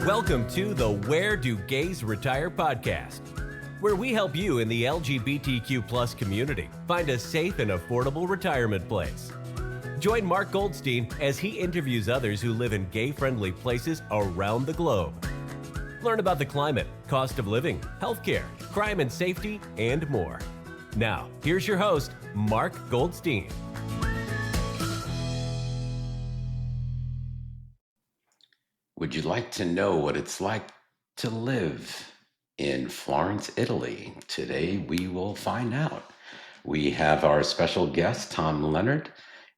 Welcome to the Where Do Gays Retire podcast, where we help you in the LGBTQ plus community find a safe and affordable retirement place. Join Mark Goldstein as he interviews others who live in gay-friendly places around the globe. Learn about the climate, cost of living, healthcare, crime and safety, and more. Now, here's your host, Mark Goldstein. Would you like to know what it's like to live in Florence, Italy? Today we will find out. We have our special guest, Tom Leonard,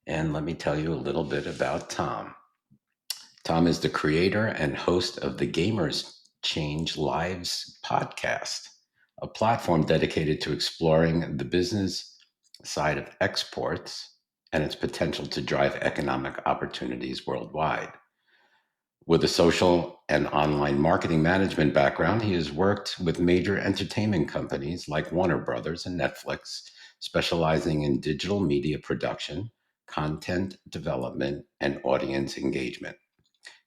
and let me tell you a little bit about Tom. Tom is the creator and host of the Gamers Change Lives podcast, a platform dedicated to exploring the business side of exports and its potential to drive economic opportunities worldwide. With a social and online marketing management background, he has worked with major entertainment companies like Warner Brothers and Netflix, specializing in digital media production, content development, and audience engagement.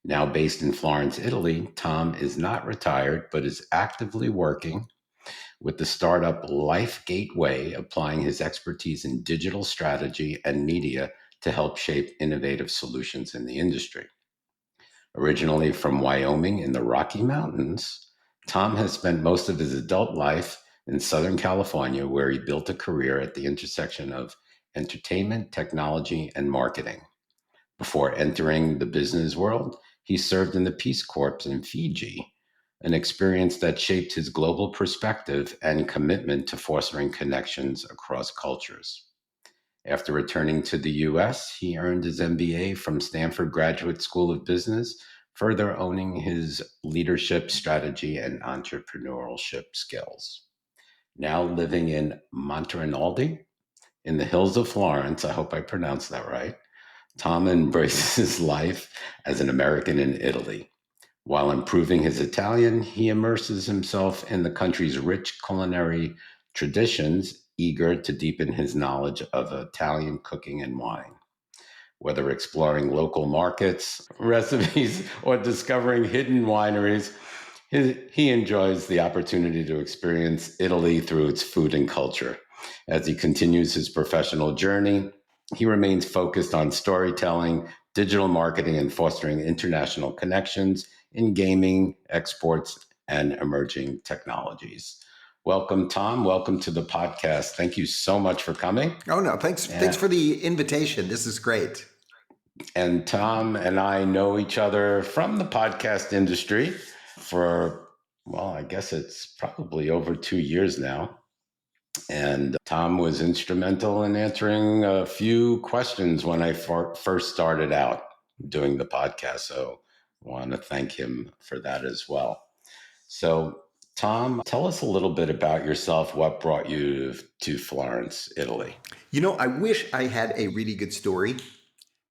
Now based in Florence, Italy, Tom is not retired, but is actively working with the startup Life Gateway, applying his expertise in digital strategy and media to help shape innovative solutions in the industry. Originally from Wyoming in the Rocky Mountains, Tom has spent most of his adult life in Southern California, where he built a career at the intersection of entertainment, technology, and marketing. Before entering the business world, he served in the Peace Corps in Fiji, an experience that shaped his global perspective and commitment to fostering connections across cultures. After returning to the U.S., he earned his MBA from Stanford Graduate School of Business, further owning his leadership, strategy, and entrepreneurship skills. Now living in Monterinaldi, in the hills of Florence, I hope I pronounced that right, Tom embraces life as an American in Italy. While improving his Italian, he immerses himself in the country's rich culinary traditions, eager to deepen his knowledge of Italian cooking and wine. Whether exploring local markets, recipes, or discovering hidden wineries, he enjoys the opportunity to experience Italy through its food and culture. As he continues his professional journey, he remains focused on storytelling, digital marketing, and fostering international connections in gaming, exports, and emerging technologies. Welcome, Tom. Welcome to the podcast. Thank you so much for coming. Oh, no, thanks for the invitation. This is great. And Tom and I know each other from the podcast industry for, well, I guess it's probably over 2 years now. And Tom was instrumental in answering a few questions when I first started out doing the podcast. So I want to thank him for that as well. So Tom, tell us a little bit about yourself. What brought you to Florence, Italy? You know, I wish I had a really good story,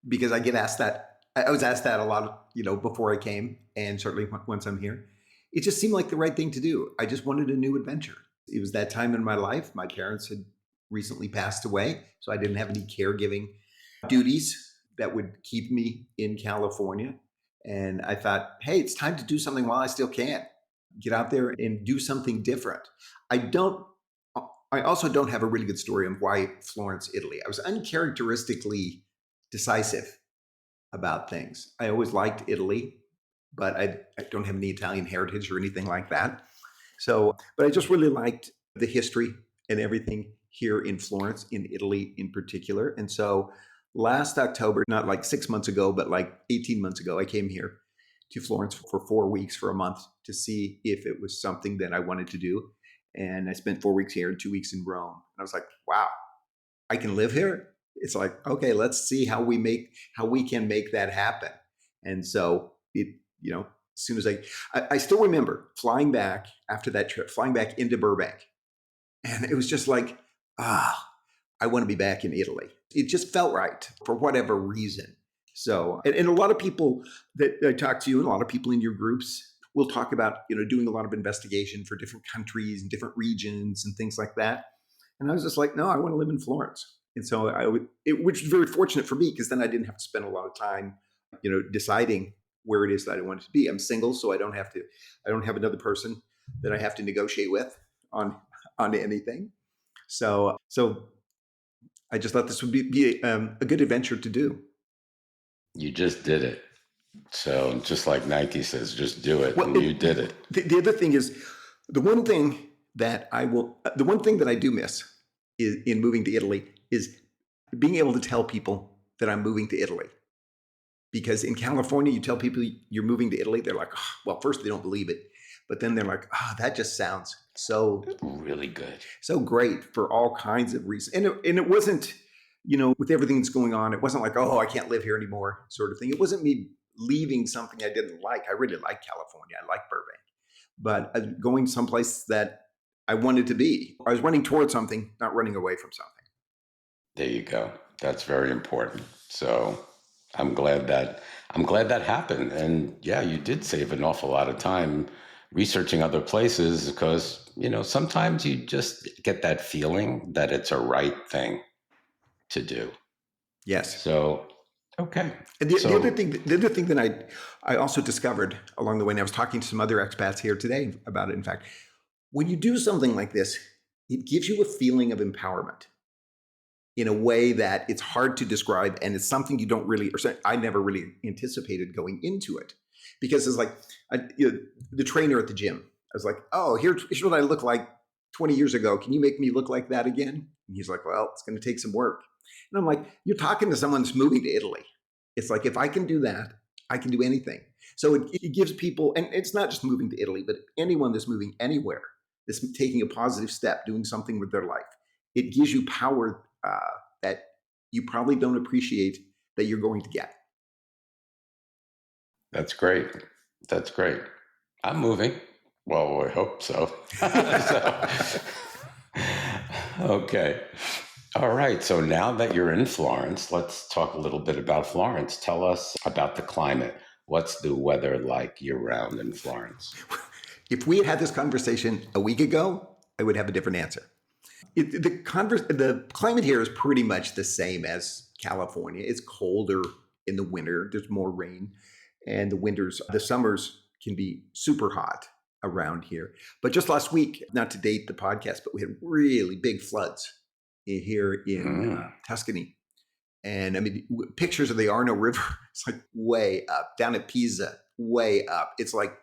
because I get asked that. I was asked that a lot, before I came, and certainly once I'm here. It just seemed like the right thing to do. I just wanted a new adventure. It was that time in my life. My parents had recently passed away, so I didn't have any caregiving duties that would keep me in California. And I thought, hey, it's time to do something while I still can. Get out there and do something different. I also don't have a really good story on why Florence, Italy. I was uncharacteristically decisive about things. I always liked Italy, but I don't have any Italian heritage or anything like that. But I just really liked the history and everything here in Florence, in Italy in particular. And so last October, not like 6 months ago, but like 18 months ago, I came here to Florence for 4 weeks, for a month, to see if it was something that I wanted to do. And I spent 4 weeks here and 2 weeks in Rome. And I was like, wow, I can live here? It's like, okay, let's see how we can make that happen. And so as soon as I still remember flying back after that trip, flying back into Burbank. And it was just like, I want to be back in Italy. It just felt right for whatever reason. So, and a lot of people that I talk to, and a lot of people in your groups will talk about, doing a lot of investigation for different countries and different regions and things like that. And I was just like, no, I want to live in Florence. And so which was very fortunate for me, because then I didn't have to spend a lot of time, deciding where it is that I want it to be. I'm single, so I don't have another person that I have to negotiate with on anything. So I just thought this would be a good adventure to do. You just did it. So just like Nike says, just do it, Well, and you did it. The other thing is, the one thing that I do miss is in moving to Italy is being able to tell people that I'm moving to Italy. Because in California, you tell people you're moving to Italy, they're like, oh, well, first they don't believe it, but then they're like, oh, that just sounds so Really good. so great for all kinds of reasons. And it wasn't, with everything that's going on, it wasn't like, oh, I can't live here anymore sort of thing. It wasn't me leaving something I didn't like. I really like California. I like Burbank, but going someplace that I wanted to be. I was running towards something, not running away from something. There you go. That's very important. So I'm glad that happened. And yeah, you did save an awful lot of time researching other places because, sometimes you just get that feeling that it's a right thing to do. Yes. So, okay. And the other thing that I also discovered along the way, and I was talking to some other expats here today about it, in fact, when you do something like this, it gives you a feeling of empowerment in a way that it's hard to describe, and it's something you don't really, or I never really anticipated going into it, because it's like the trainer at the gym. I was like, oh, here's what I looked like 20 years ago. Can you make me look like that again? And he's like, well, it's going to take some work. And I'm like, you're talking to someone that's moving to Italy. It's like, if I can do that, I can do anything. So it gives people, and it's not just moving to Italy, but anyone that's moving anywhere, that's taking a positive step, doing something with their life, it gives you power that you probably don't appreciate that you're going to get. That's great. That's great. I'm moving. Well, I hope so. Okay. All right. So now that you're in Florence, let's talk a little bit about Florence. Tell us about the climate. What's the weather like year-round in Florence? If we had this conversation a week ago, I would have a different answer. The climate here is pretty much the same as California. It's colder in the winter. There's more rain, and the summers can be super hot around here. But just last week, not to date the podcast, but we had really big floods here in Tuscany. And I mean, pictures of the Arno River, it's like way up, down at Pisa, way up. It's like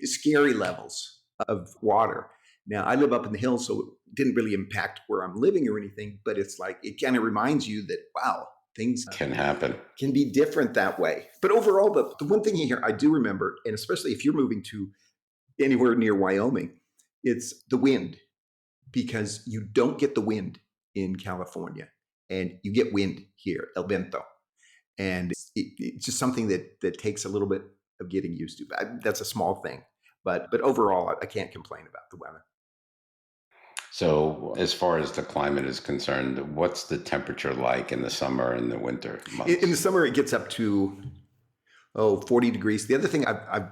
scary levels of water. Now, I live up in the hills, so it didn't really impact where I'm living or anything, but it's like, it kind of reminds you that, wow, things can happen, can be different that way. But overall, the one thing here I do remember, and especially if you're moving to anywhere near Wyoming, it's the wind, because you don't get the wind in California, and you get wind here, el vento. And it's just something that takes a little bit of getting used to. That's a small thing. But overall, I can't complain about the weather. So as far as the climate is concerned, what's the temperature like in the summer and the winter months? In the summer, it gets up to 40 degrees. The other thing, I've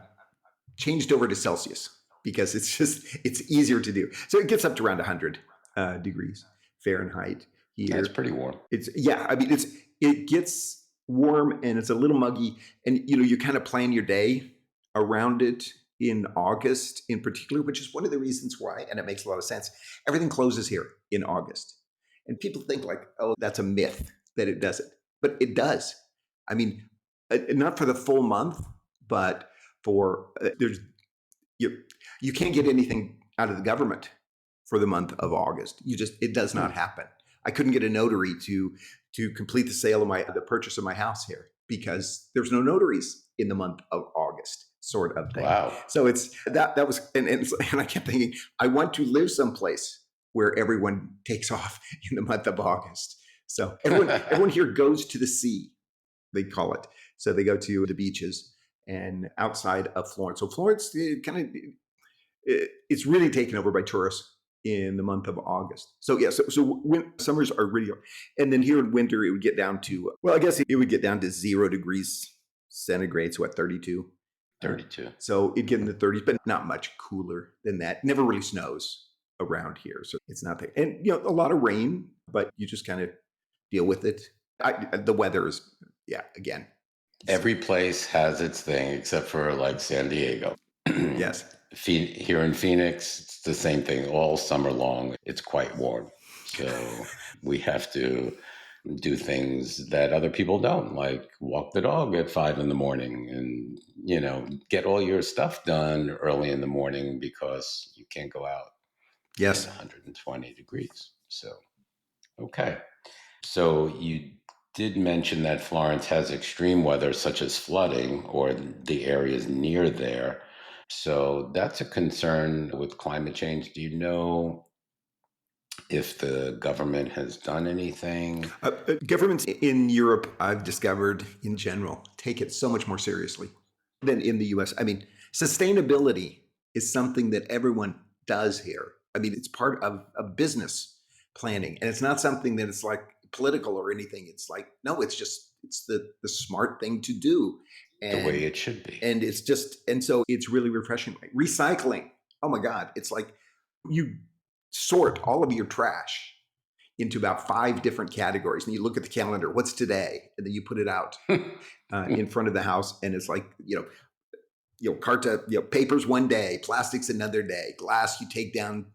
changed over to Celsius because it's easier to do. So it gets up to around 100 degrees Fahrenheit here. That's pretty warm. It gets warm and it's a little muggy, and you kind of plan your day around it. In August in particular, which is one of the reasons why, and it makes a lot of sense, everything closes here in August. And people think like, oh, that's a myth that it doesn't. But it does. I mean, not for the full month, but for you can't get anything out of the government for the month of August. It does not happen. I couldn't get a notary to complete the sale of the purchase of my house here because there's no notaries in the month of August. Sort of thing. Wow. So it's that was, and I kept thinking, I want to live someplace where everyone takes off in the month of August. So everyone here goes to the sea, they call it. So they go to the beaches and outside of Florence. So Florence, it's really taken over by tourists in the month of August. So yeah, so when summers are really, and then here in winter it would get down to, well, I guess it would get down to 0 degrees centigrade, so at 32. 32. So it'd get in the 30s, but not much cooler than that. Never really snows around here. So it's not that. And, a lot of rain, but you just kind of deal with it. The weather is, again, Every place has its thing except for like San Diego. Yes. Here in Phoenix, it's the same thing all summer long. It's quite warm. So we have to do things that other people don't, like walk the dog at 5 in the morning and, get all your stuff done early in the morning because you can't go out in Yes. 120 degrees. So, okay. So you did mention that Florence has extreme weather such as flooding or the areas near there. So that's a concern with climate change. Do you know if the government has done anything? Governments in Europe, I've discovered in general, take it so much more seriously than in the US. I mean, sustainability is something that everyone does here. I mean, it's part of business planning, and it's not something that it's like political or anything. It's like, no, it's the smart thing to do. The way And it should be. and it's just, and so it's really refreshing. Recycling. Oh my God. It's like you sort all of your trash into about 5 different categories, and you look at the calendar, what's today, and then you put it out in front of the house, and it's like, carta, papers one day, plastics another day, glass you take down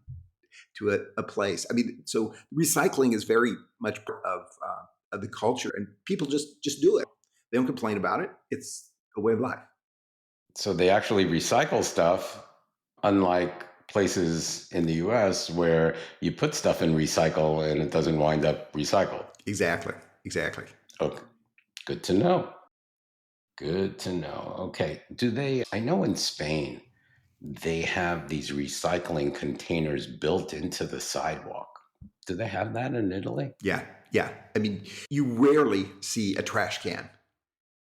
to a place. I mean, so recycling is very much part of the culture, and people just do it. They don't complain about it. It's a way of life. So they actually recycle stuff, unlike places in the US where you put stuff in recycle and it doesn't wind up recycled. Exactly. Okay, good to know. Good to know. Okay. I know in Spain, they have these recycling containers built into the sidewalk. Do they have that in Italy? Yeah. I mean, you rarely see a trash can.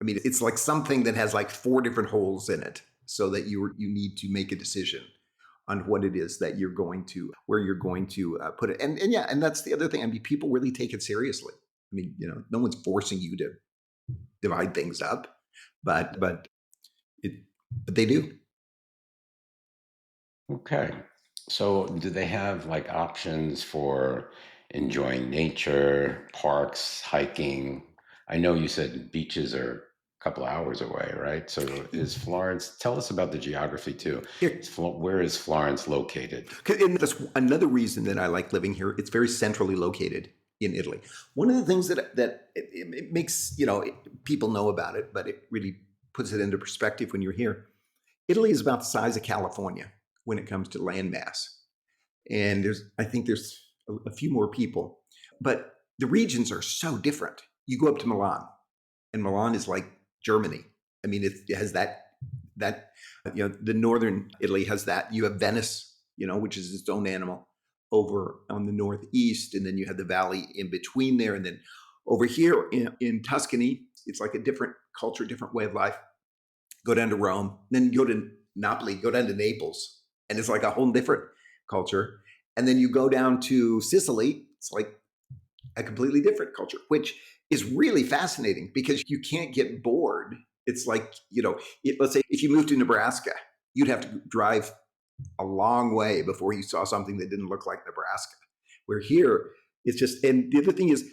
I mean, it's like something that has like 4 different holes in it, so that you need to make a decision on what it is that where you're going to put it. And yeah, and that's the other thing. I mean, people really take it seriously. I mean, no one's forcing you to divide things up, but it but they do. Okay. So do they have like options for enjoying nature, parks, hiking? I know you said beaches are a couple of hours away, right? So is Florence, tell us about the geography too. Here, Where is Florence located? and that's another reason that I like living here. It's very centrally located in Italy. One of the things that it makes people know about it, but it really puts it into perspective when you're here. Italy is about the size of California when it comes to land mass, and I think there's a few more people, but the regions are so different. You go up to Milan, and Milan is like Germany. I mean, it has that the northern Italy has that. You have Venice, which is its own animal over on the northeast, and then you have the valley in between there, and then over here in Tuscany, it's like a different culture, different way of life. Go down to Rome, then go to Napoli, go down to Naples, and it's like a whole different culture. And then you go down to Sicily, it's like a completely different culture, which is really fascinating because you can't get bored. It's like, let's say if you moved to Nebraska, you'd have to drive a long way before you saw something that didn't look like Nebraska. Where here, it's just, and the other thing is,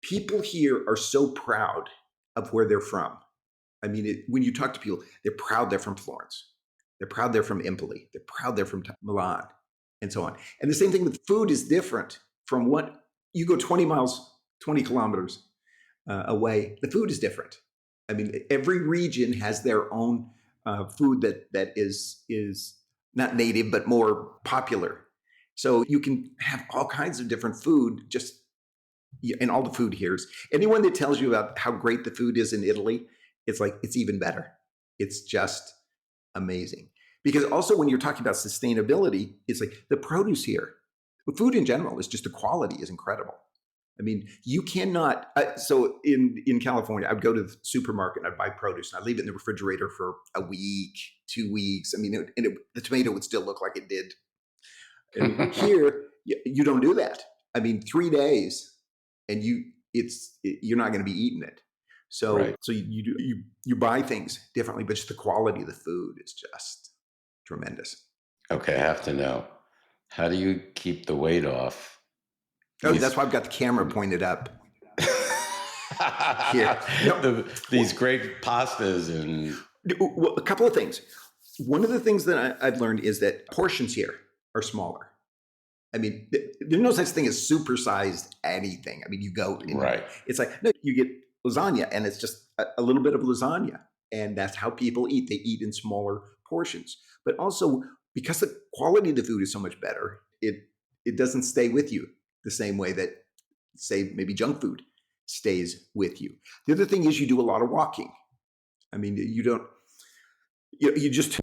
people here are so proud of where they're from. I mean, when you talk to people, they're proud they're from Florence. They're proud they're from Empoli. They're proud they're from Milan, and so on. And the same thing with food is different from what you go 20 miles, 20 kilometers away. The food is different. I mean, every region has their own food that is not native, but more popular. So you can have all kinds of different food and all the food here is, anyone that tells you about how great the food is in Italy, it's like, it's even better. It's just amazing. Because also when you're talking about sustainability, it's like the produce here, food in general is just, the quality is incredible. I mean, you cannot, so in California, I'd go to the supermarket and I'd buy produce and I'd leave it in the refrigerator for a week, 2 weeks. I mean, the tomato would still look like it did. And here, you don't do that. I mean, 3 days and you're not going to be eating it. So, Right. so you buy things differently, but just the quality of the food is just tremendous. Okay, I have to know. How do you keep the weight off? Oh, that's why I've got the camera pointed up. here. No, These great pastas and well, a couple of things. One of the things that I've learned is that portions here are smaller. I mean, there's no such thing as supersized anything. I mean, you go and right. it's like, no, you get lasagna and it's just a little bit of lasagna. And that's how people eat. They eat in smaller portions. But also, because the quality of the food is so much better, it doesn't stay with you the same way that, say, maybe junk food stays with you. The other thing is you do a lot of walking. I mean, you don't, you just,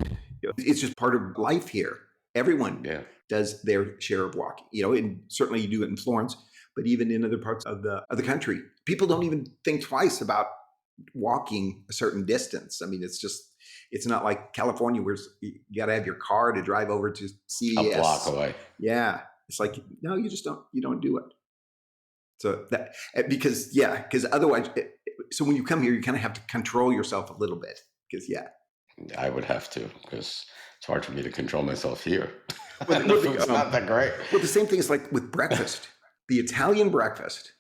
it's just part of life here. Everyone does their share of walking, and certainly you do it in Florence, but even in other parts of the country, people don't even think twice about walking a certain distance. I mean, it's not like California where you got to have your car to drive over to CES. A block away. Yeah. It's like, no, you don't do it. So that, because otherwise, so when you come here, you kind of have to control yourself a little bit because I would have to, because it's hard for me to control myself here. Well, the food's not that great. Well, the same thing is like with breakfast. The Italian breakfast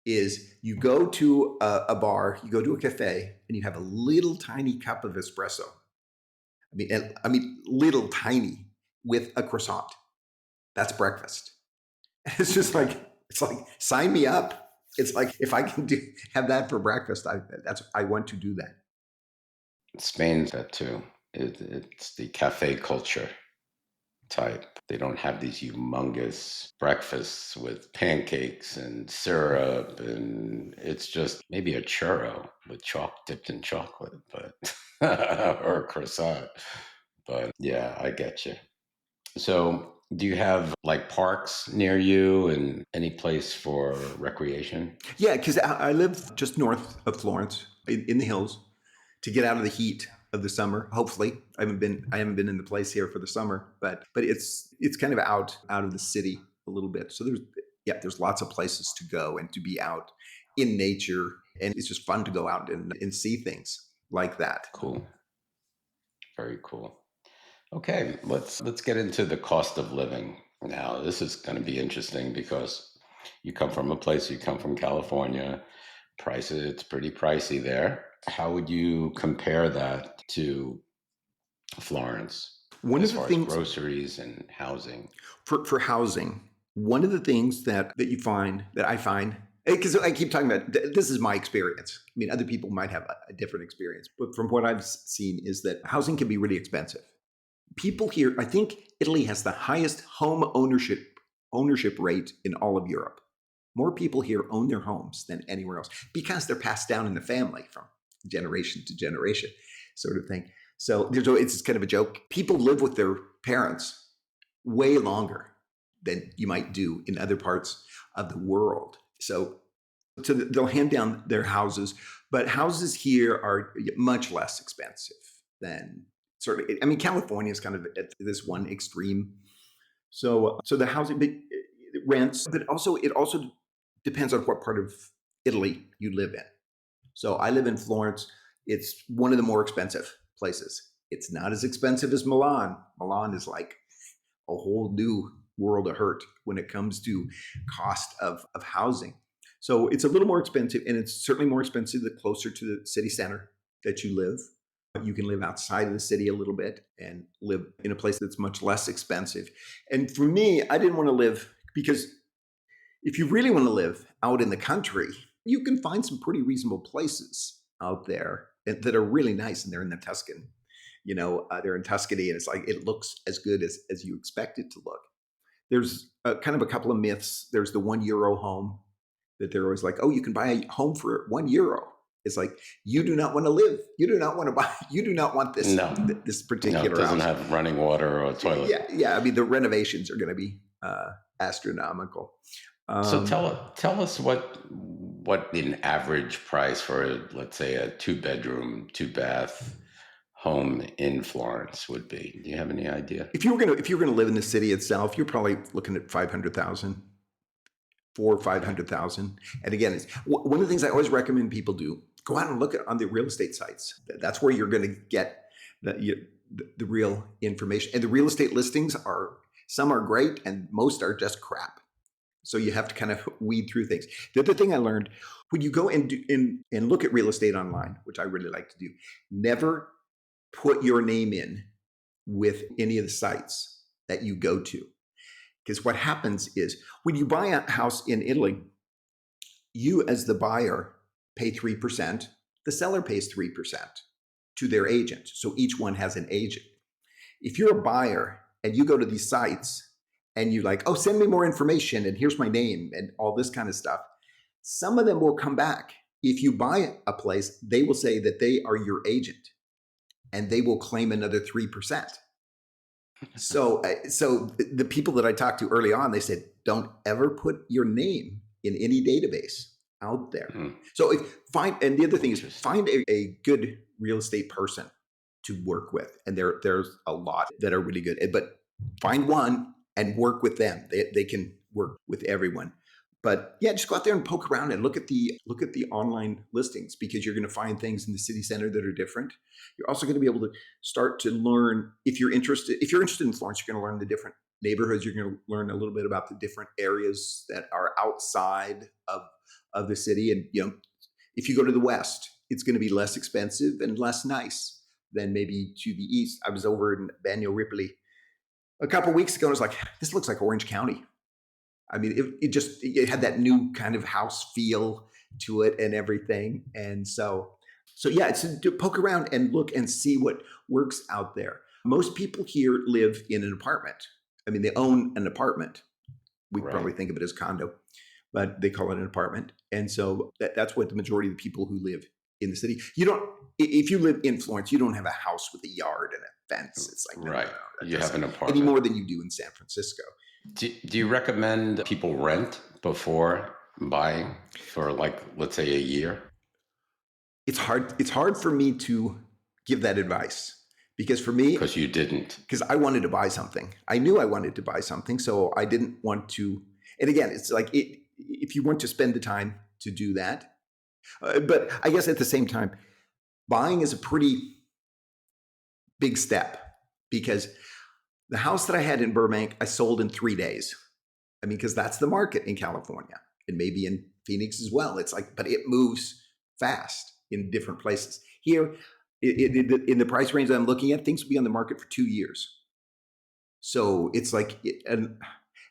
is you go to a bar, you go to a cafe, and you have a little tiny cup of espresso. I mean, little tiny with a croissant. That's breakfast. It's just like, sign me up. It's like, if I can have that for breakfast, I want to do that. Spain's that too. It's the cafe culture type. They don't have these humongous breakfasts with pancakes and syrup, and it's just maybe a churro with dipped in chocolate, but or a croissant. But yeah, I get you. So do you have like parks near you and any place for recreation? Yeah, because I live just north of Florence in the hills to get out of the heat of the summer. Hopefully, I haven't been in the place here for the summer, but it's kind of out of the city a little bit. So there's lots of places to go and to be out in nature, and it's just fun to go out and see things like that. Cool. Very cool. Okay, let's get into the cost of living. Now, this is going to be interesting because you come from California. It's pretty pricey there. How would you compare that to Florence as far as groceries and housing? For housing, one of the things that I find, because I keep talking about, this is my experience. I mean, other people might have a different experience, but from what I've seen is that housing can be really expensive. People here, I think Italy has the highest home ownership rate in all of Europe. More people here own their homes than anywhere else because they're passed down in the family from generation to generation, sort of thing. So it's kind of a joke. People live with their parents way longer than you might do in other parts of the world. So they'll hand down their houses, but houses here are much less expensive than certainly. I mean, California is kind of at this one extreme. So the housing rents, but it also depends on what part of Italy you live in. So I live in Florence. It's one of the more expensive places. It's not as expensive as Milan. Milan is like a whole new world of hurt when it comes to cost of housing. So it's a little more expensive, and it's certainly more expensive the closer to the city center that you live. You can live outside of the city a little bit and live in a place that's much less expensive. And for me, I didn't want to live, because if you really want to live out in the country, you can find some pretty reasonable places out there that are really nice, and they're in the Tuscan. They're in Tuscany, and it's like it looks as good as you expect it to look. There's kind of a couple of myths. There's the €1 home that they're always like, oh, you can buy a home for €1. It's like, you do not want to live. You do not want to buy. You do not want this. No. This particular. No, it doesn't house. have running water or a toilet. Yeah. I mean, the renovations are going to be astronomical. So tell us what an average price for, let's say, a 2-bedroom, 2-bath home in Florence would be. Do you have any idea? If you're gonna live in the city itself, you're probably looking at 500,000. 400,000 or 500,000. And again, it's one of the things I always recommend people do: go out and look on the real estate sites. That's where you're going to get the real information. And the real estate listings some are great, and most are just crap. So you have to kind of weed through things. The other thing I learned, when you go and look at real estate online, which I really like to do, never put your name in with any of the sites that you go to. Because what happens is when you buy a house in Italy, you as the buyer pay 3%, the seller pays 3% to their agent. So each one has an agent. If you're a buyer and you go to these sites and you're like, oh, send me more information and here's my name and all this kind of stuff, some of them will come back. If you buy a place, they will say that they are your agent and they will claim another 3%. So the people that I talked to early on, they said, don't ever put your name in any database out there. So and the other thing is find a good real estate person to work with. And there's a lot that are really good, but find one and work with them. They can work with everyone. But yeah, just go out there and poke around and look at the online listings, because you're going to find things in the city center that are different. You're also going to be able to start to learn if you're interested in Florence, you're going to learn the different neighborhoods. You're going to learn a little bit about the different areas that are outside of the city. And if you go to the west, it's going to be less expensive and less nice than maybe to the east. I was over in Bagno Ripoli a couple of weeks ago, and I was like, this looks like Orange County. I mean, it had that new kind of house feel to it and everything. And so yeah, it's to poke around and look and see what works out there. Most people here live in an apartment. I mean, they own an apartment. We probably think of it as condo, but they call it an apartment. And so that's what the majority of the people who live in the city. If you live in Florence, you don't have a house with a yard and a fence. It's like, no, you have an apartment. Any more than you do in San Francisco. Do you recommend people rent before buying for, like, let's say a year? It's hard for me to give that advice, because for me, because you didn't, because I wanted to buy something. I knew I wanted to buy something, so I didn't want to. And again, it's like if you want to spend the time to do that, but I guess at the same time, buying is a pretty big step, because the house that I had in Burbank, I sold in 3 days. I mean, because that's the market in California, and maybe in Phoenix as well. It's like, but it moves fast in different places. Here, in the price range that I'm looking at, things will be on the market for 2 years. So it's like, and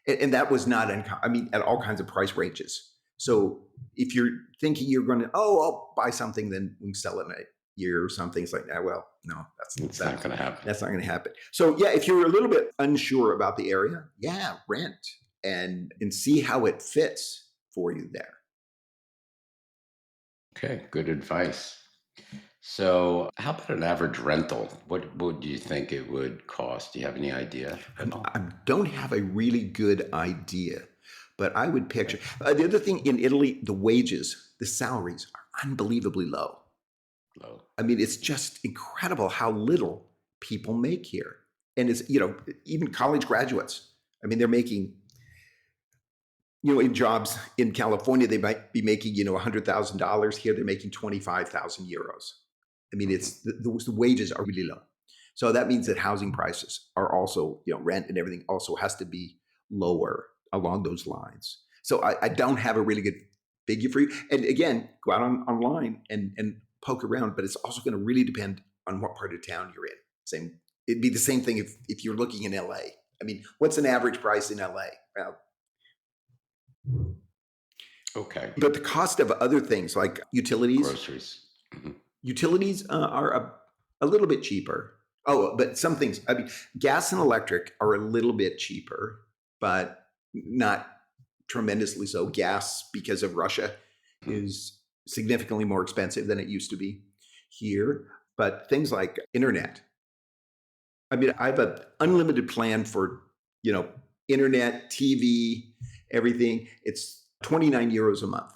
that was not, at all kinds of price ranges. So if you're thinking you're going to, I'll buy something, then we can sell it in a year or something, it's like, well, no, that's not going to happen. That's not going to happen. So yeah, if you're a little bit unsure about the area, rent and see how it fits for you there. Okay, good advice. So how about an average rental? What do you think it would cost? Do you have any idea at all? I don't have a really good idea, but I would picture. The other thing in Italy, the wages, the salaries are unbelievably low. I mean, it's just incredible how little people make here. And it's, even college graduates, I mean, they're making, in jobs in California, they might be making, $100,000. Here, they're making 25,000 euros. I mean, it's the wages are really low. So that means that housing prices are also, rent and everything also has to be lower along those lines. So I don't have a really good figure for you. And again, go out online and poke around, but it's also going to really depend on what part of town you're in. It'd be the same thing if you're looking in LA. I mean, what's an average price in LA? Well, okay. But the cost of other things like utilities, groceries, utilities are a little bit cheaper. Oh, but some things, I mean, gas and electric are a little bit cheaper, but not tremendously so. Gas, because of Russia, is significantly more expensive than it used to be here. But things like internet, I mean, I have an unlimited plan for, internet, TV, everything. It's 29 euros a month.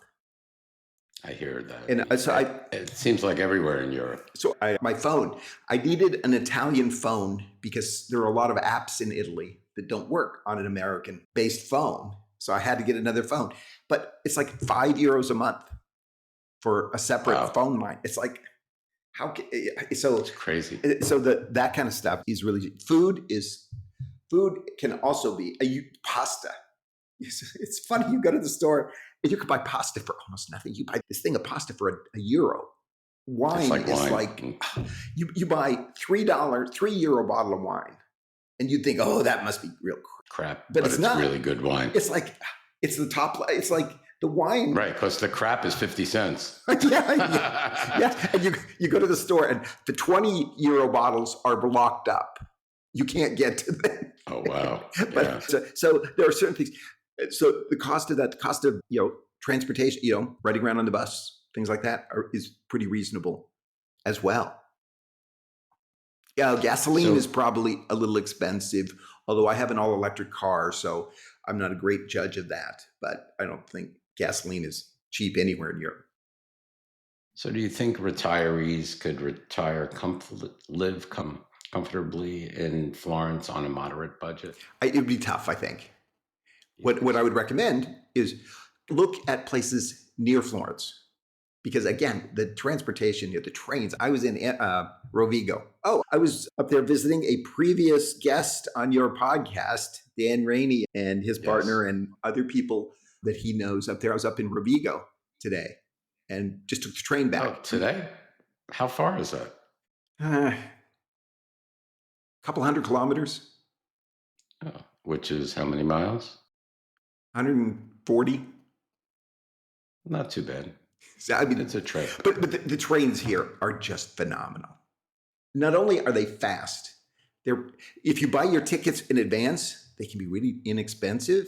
I hear that. And so it seems like everywhere in Europe. So my phone, I needed an Italian phone because there are a lot of apps in Italy that don't work on an American-based phone. So I had to get another phone. But it's like 5 euros a month for a separate phone line. It's like, it's crazy. So that kind of stuff is really, food can also be pasta. It's funny. You go to the store and you can buy pasta for almost nothing. You buy this thing of pasta for a euro. Wine like is wine. like you buy €3 bottle of wine, and you think, oh, that must be real crap. But it's not really good wine. It's like it's the top. It's like the wine, right? Because the crap is 50 cents. yeah. And you go to the store, and the €20 bottles are locked up. You can't get to them. Oh wow! But so there are certain things. So the cost of transportation, riding around on the bus, things like that is pretty reasonable as well. Yeah, gasoline is probably a little expensive, although I have an all-electric car, so I'm not a great judge of that. But I don't think gasoline is cheap anywhere in Europe. So do you think retirees could live comfortably in Florence on a moderate budget? It would be tough, I think. What I would recommend is look at places near Florence. Because again, the transportation, the trains. I was in Rovigo. Oh, I was up there visiting a previous guest on your podcast, Dan Rainey, and his partner and other people that he knows up there. I was up in Rovigo today and just took the train back. Oh, today? How far is that? A couple 100 kilometers. Oh, which is how many miles? 140. Not too bad. So, I mean, it's a trip. But the trains here are just phenomenal. Not only are they fast, if you buy your tickets in advance, they can be really inexpensive.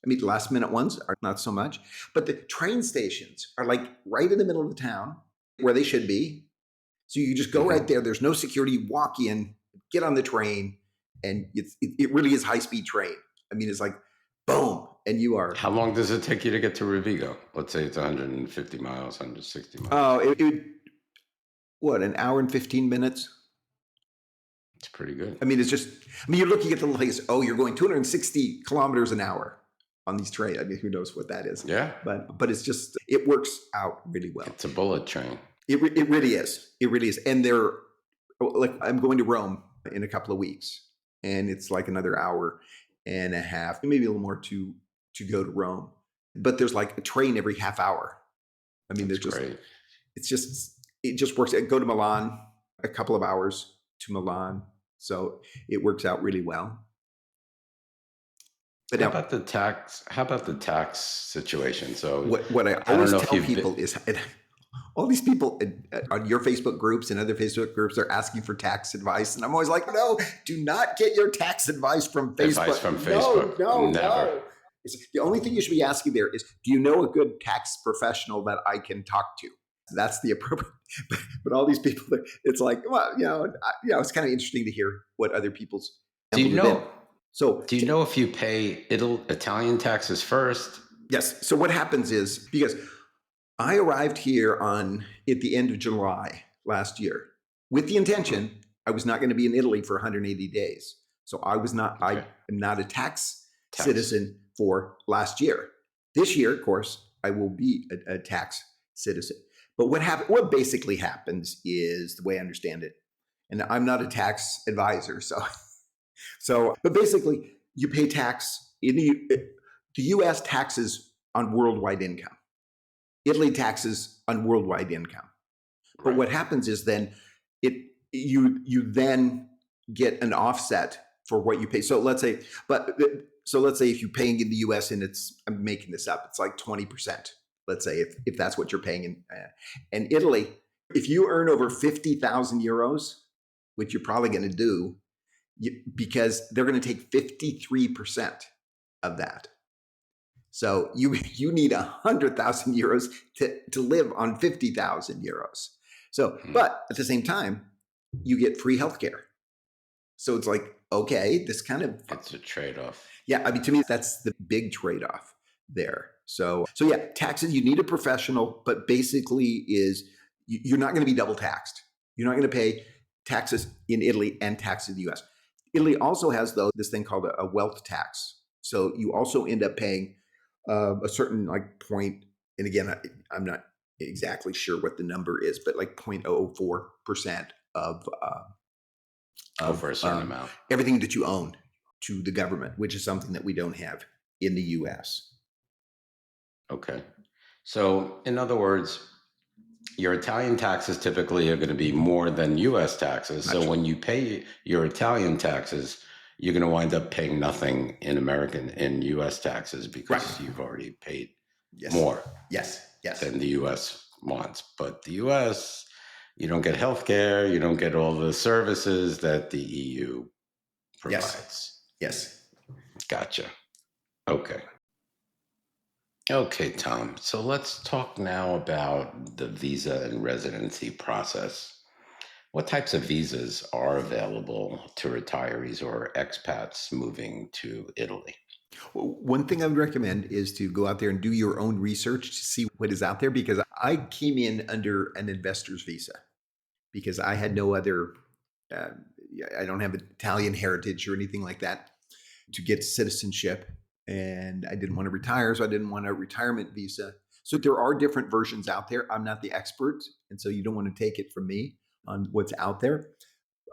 I mean, the last minute ones are not so much. But the train stations are like right in the middle of the town where they should be. So you just go right there. There's no security. You walk in, get on the train, and it really is high-speed train. I mean, it's like, boom. And you are. How long does it take you to get to Rovigo? Let's say it's 150 miles, 160 miles. Oh, an hour and 15 minutes? It's pretty good. I mean, you're looking at the place. Oh, you're going 260 kilometers an hour on these trains. I mean, who knows what that is? Yeah. But it's just, it works out really well. It's a bullet train. It really is. It really is. And I'm going to Rome in a couple of weeks, and it's like another hour and a half, maybe a little more to go to Rome. But there's like a train every half hour. I mean, great. It just works. I go to Milan, a couple of hours to Milan. So it works out really well. But how about the tax situation? So what I always tell people is all these people on your Facebook groups and other Facebook groups are asking for tax advice. And I'm always like, no, do not get your tax advice from Facebook. Advice from Facebook. No, never. No. The only thing you should be asking there is, do you know a good tax professional that I can talk to? That's the appropriate. But all these people, it's like, well, it's kind of interesting to hear what other people's. Do you know if you pay Italian taxes first? Yes. So what happens is, because I arrived here at the end of July last year with the intention I was not going to be in Italy for 180 days. So I am not a tax citizen for last year. This year, of course, I will be a tax citizen. But what basically happens is, the way I understand it, and I'm not a tax advisor, but basically you pay tax in the U.S. taxes on worldwide income. Italy taxes on worldwide income. But Right. what happens is then you then get an offset for what you pay. So let's say if you're paying in the U.S. and I'm making this up, it's like 20%. Let's say if that's what you're paying in, and Italy, if you earn over 50,000 euros, which you're probably going to do, because they're going to take 53% of that. So you need 100,000 euros to live on 50,000 euros. So, but at the same time, you get free healthcare. So it's like, okay, this kind of, it's a trade-off. Yeah, I mean, to me, that's the big trade-off there. So yeah, taxes, you need a professional, but basically you're not going to be double taxed. You're not going to pay taxes in Italy and taxes in the US. Italy also has, though, this thing called a wealth tax. So you also end up paying a certain point, and again, I'm not exactly sure what the number is, but like 0.04% of over a certain amount, everything that you own to the government, which is something that we don't have in the US. Okay. So, in other words, your Italian taxes typically are going to be more than US taxes. So, Much. when you pay your Italian taxes, you're going to wind up paying nothing in US taxes because Right. you've already paid Yes. more Yes. Yes. than the US wants. But the US, you don't get healthcare, you don't get all the services that the EU Yes. provides. Yes. Gotcha. Okay. Okay, Tom. So let's talk now about the visa and residency process. What types of visas are available to retirees or expats moving to Italy? Well, one thing I would recommend is to go out there and do your own research to see what is out there, because I came in under an investor's visa because I had no other, uh, I don't have Italian heritage or anything like that to get citizenship. And I didn't want to retire, so I didn't want a retirement visa. So there are different versions out there. I'm not the expert, and so you don't want to take it from me on what's out there,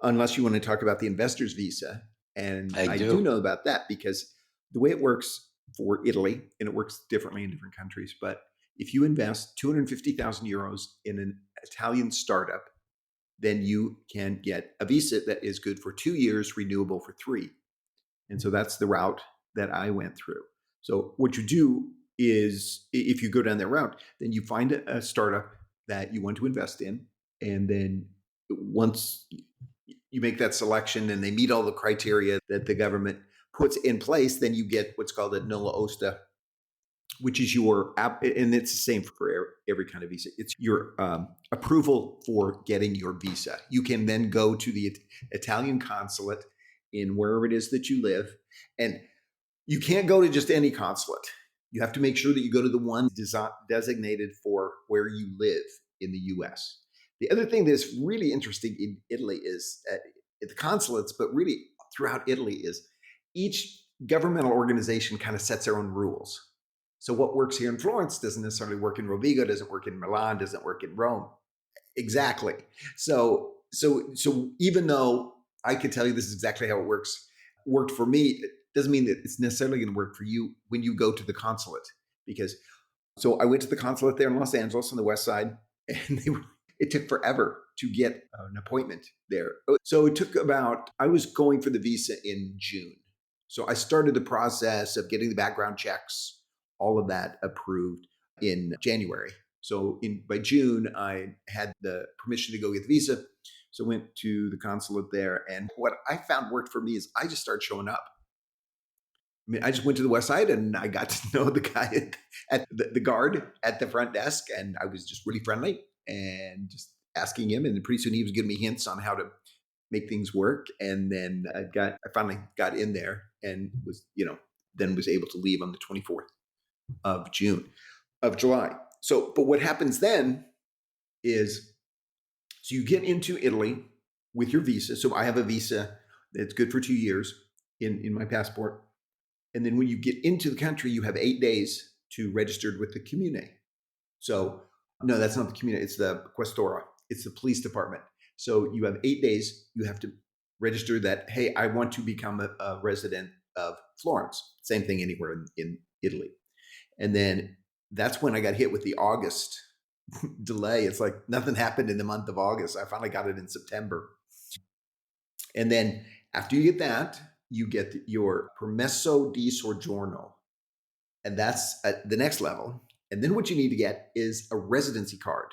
unless you want to talk about the investor's visa. And I I do do. know about that because the way it works for Italy, and it works differently in different countries, but if you invest 250,000 euros in an Italian startup, then you can get a visa that is good for 2 years, renewable for 3. And so that's the route that I went through. So what you do is, if you go down that route, then you find a startup that you want to invest in. And then once you make that selection and they meet all the criteria that the government puts in place, then you get what's called a nulla osta, which is your app. And it's the same for every kind of visa. It's your approval for getting your visa. You can then go to the Italian consulate in wherever it is that you live. And you can't go to just any consulate. You have to make sure that you go to the one designated for where you live in the US. The other thing that's really interesting in Italy is at the consulates, but really throughout Italy, is each governmental organization kind of sets their own rules. So what works here in Florence doesn't necessarily work in Rovigo, doesn't work in Milan, doesn't work in Rome. Exactly. So even though I could tell you this is exactly how it worked for me, it doesn't mean that it's necessarily going to work for you when you go to the consulate. Because so I went to the consulate there in Los Angeles on the west side, and it took forever to get an appointment there. So it took I was going for the visa in June. So I started the process of getting the background checks, all of that approved in January. So by June, I had the permission to go get the visa. So I went to the consulate there. And what I found worked for me is I just started showing up. I mean, I just went to the west side and I got to know the guy at the guard at the front desk. And I was just really friendly and just asking him. And pretty soon he was giving me hints on how to make things work. And then I finally got in there and then was able to leave on the 24th of July. So, but what happens then is, so you get into Italy with your visa. So I have a visa that's good for 2 years in my passport. And then when you get into the country, you have 8 days to register with the comune. So no, that's not the comune. It's the questora. It's the police department. So you have 8 days. You have to register that, hey, I want to become a resident of Florence. Same thing anywhere in Italy. And then that's when I got hit with the August delay. It's like nothing happened in the month of August. I finally got it in September. And then after you get that, you get your permesso di soggiorno. And that's at the next level. And then what you need to get is a residency card.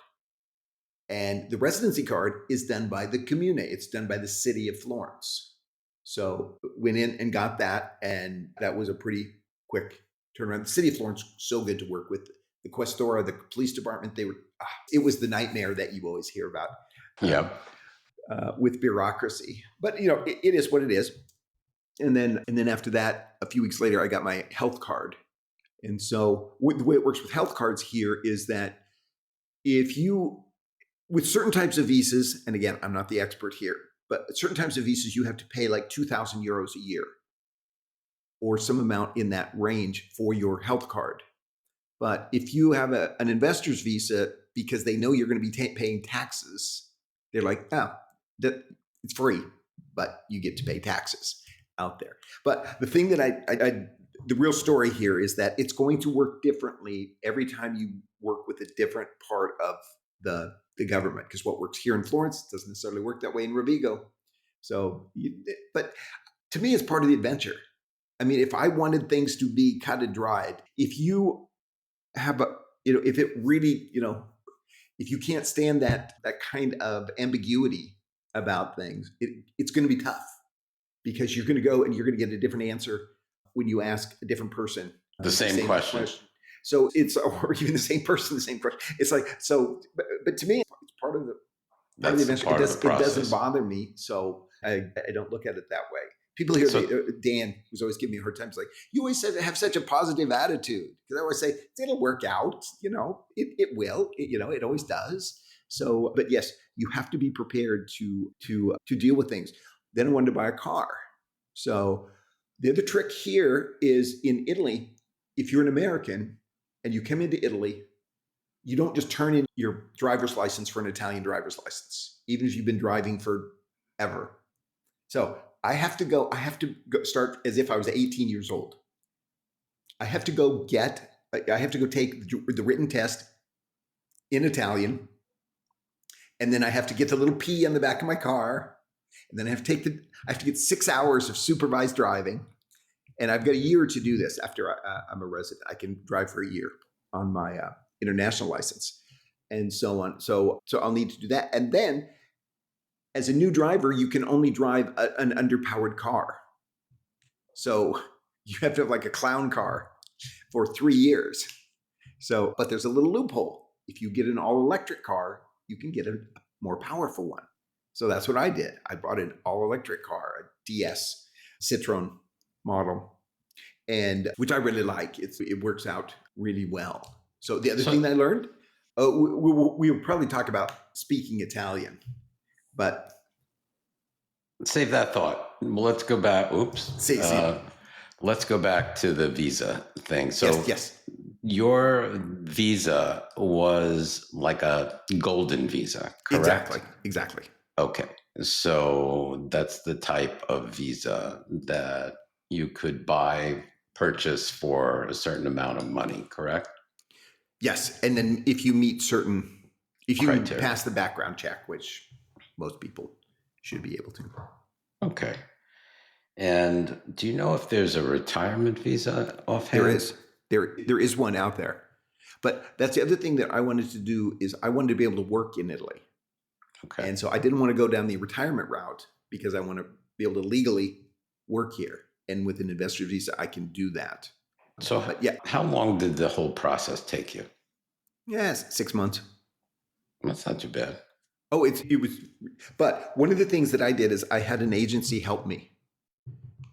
And the residency card is done by the comune. It's done by the city of Florence. So went in and got that. And that was a pretty quick turnaround. The city of Florence was so good to work with. The questora, the police department, it was the nightmare that you always hear about. Yep. With bureaucracy. But it is what it is. And then after that, a few weeks later, I got my health card. And so the way it works with health cards here is that with certain types of visas, and again, I'm not the expert here, but certain types of visas, you have to pay like 2,000 euros a year or some amount in that range for your health card. But if you have an investor's visa, because they know you're going to be paying taxes, they're like, it's free, but you get to pay taxes out there. But the thing that the real story here is that it's going to work differently every time you work with a different part of the government, because what works here in Florence doesn't necessarily work that way in Rovigo. So, but to me, it's part of the adventure. I mean, if I wanted things to be cut and dried, if you have if it really, if you can't stand that kind of ambiguity about things, it's going to be tough, because you're going to go and you're going to get a different answer when you ask a different person the same question. So or even the same person, the same question. It's like, so, but to me, it's part of the adventure. It doesn't bother me. So I don't look at it that way. People here, Dan was always giving me a hard time. It's like, you always have such a positive attitude. Because I always say, it'll work out. It will. It always does. So, but yes, you have to be prepared to deal with things. Then I wanted to buy a car. So the other trick here is, in Italy, if you're an American and you come into Italy, you don't just turn in your driver's license for an Italian driver's license, even if you've been driving forever. So I have to go start as if I was 18 years old. I have to go take the written test in Italian. And then I have to get the little P on the back of my car. And then I have to get 6 hours of supervised driving. And I've got a year to do this after I'm a resident. I can drive for a year on my international license and so on. So I'll need to do that. And then, as a new driver, you can only drive an underpowered car. So you have to have like a clown car for 3 years. So, but there's a little loophole. If you get an all-electric car, you can get a more powerful one. So that's what I did. I bought an all-electric car, a DS Citroen model, and which I really like. It works out really well. So the other thing that I learned, we'll probably talk about speaking Italian, but save that thought. Let's go back. Let's go back to the visa thing. So yes. Your visa was like a golden visa, correct? Exactly. Okay. So that's the type of visa that you could purchase for a certain amount of money, correct? Yes. And then if you Criteria. pass the background check, which most people should be able to. Okay. And do you know if there's a retirement visa offhand? There is. There is one out there. But that's the other thing that I wanted to do, is I wanted to be able to work in Italy. Okay. And so I didn't want to go down the retirement route, because I want to be able to legally work here. And with an investor visa, I can do that. So how long did the whole process take you? Yes, 6 months. That's not too bad. Oh, it was. But one of the things that I did is I had an agency help me,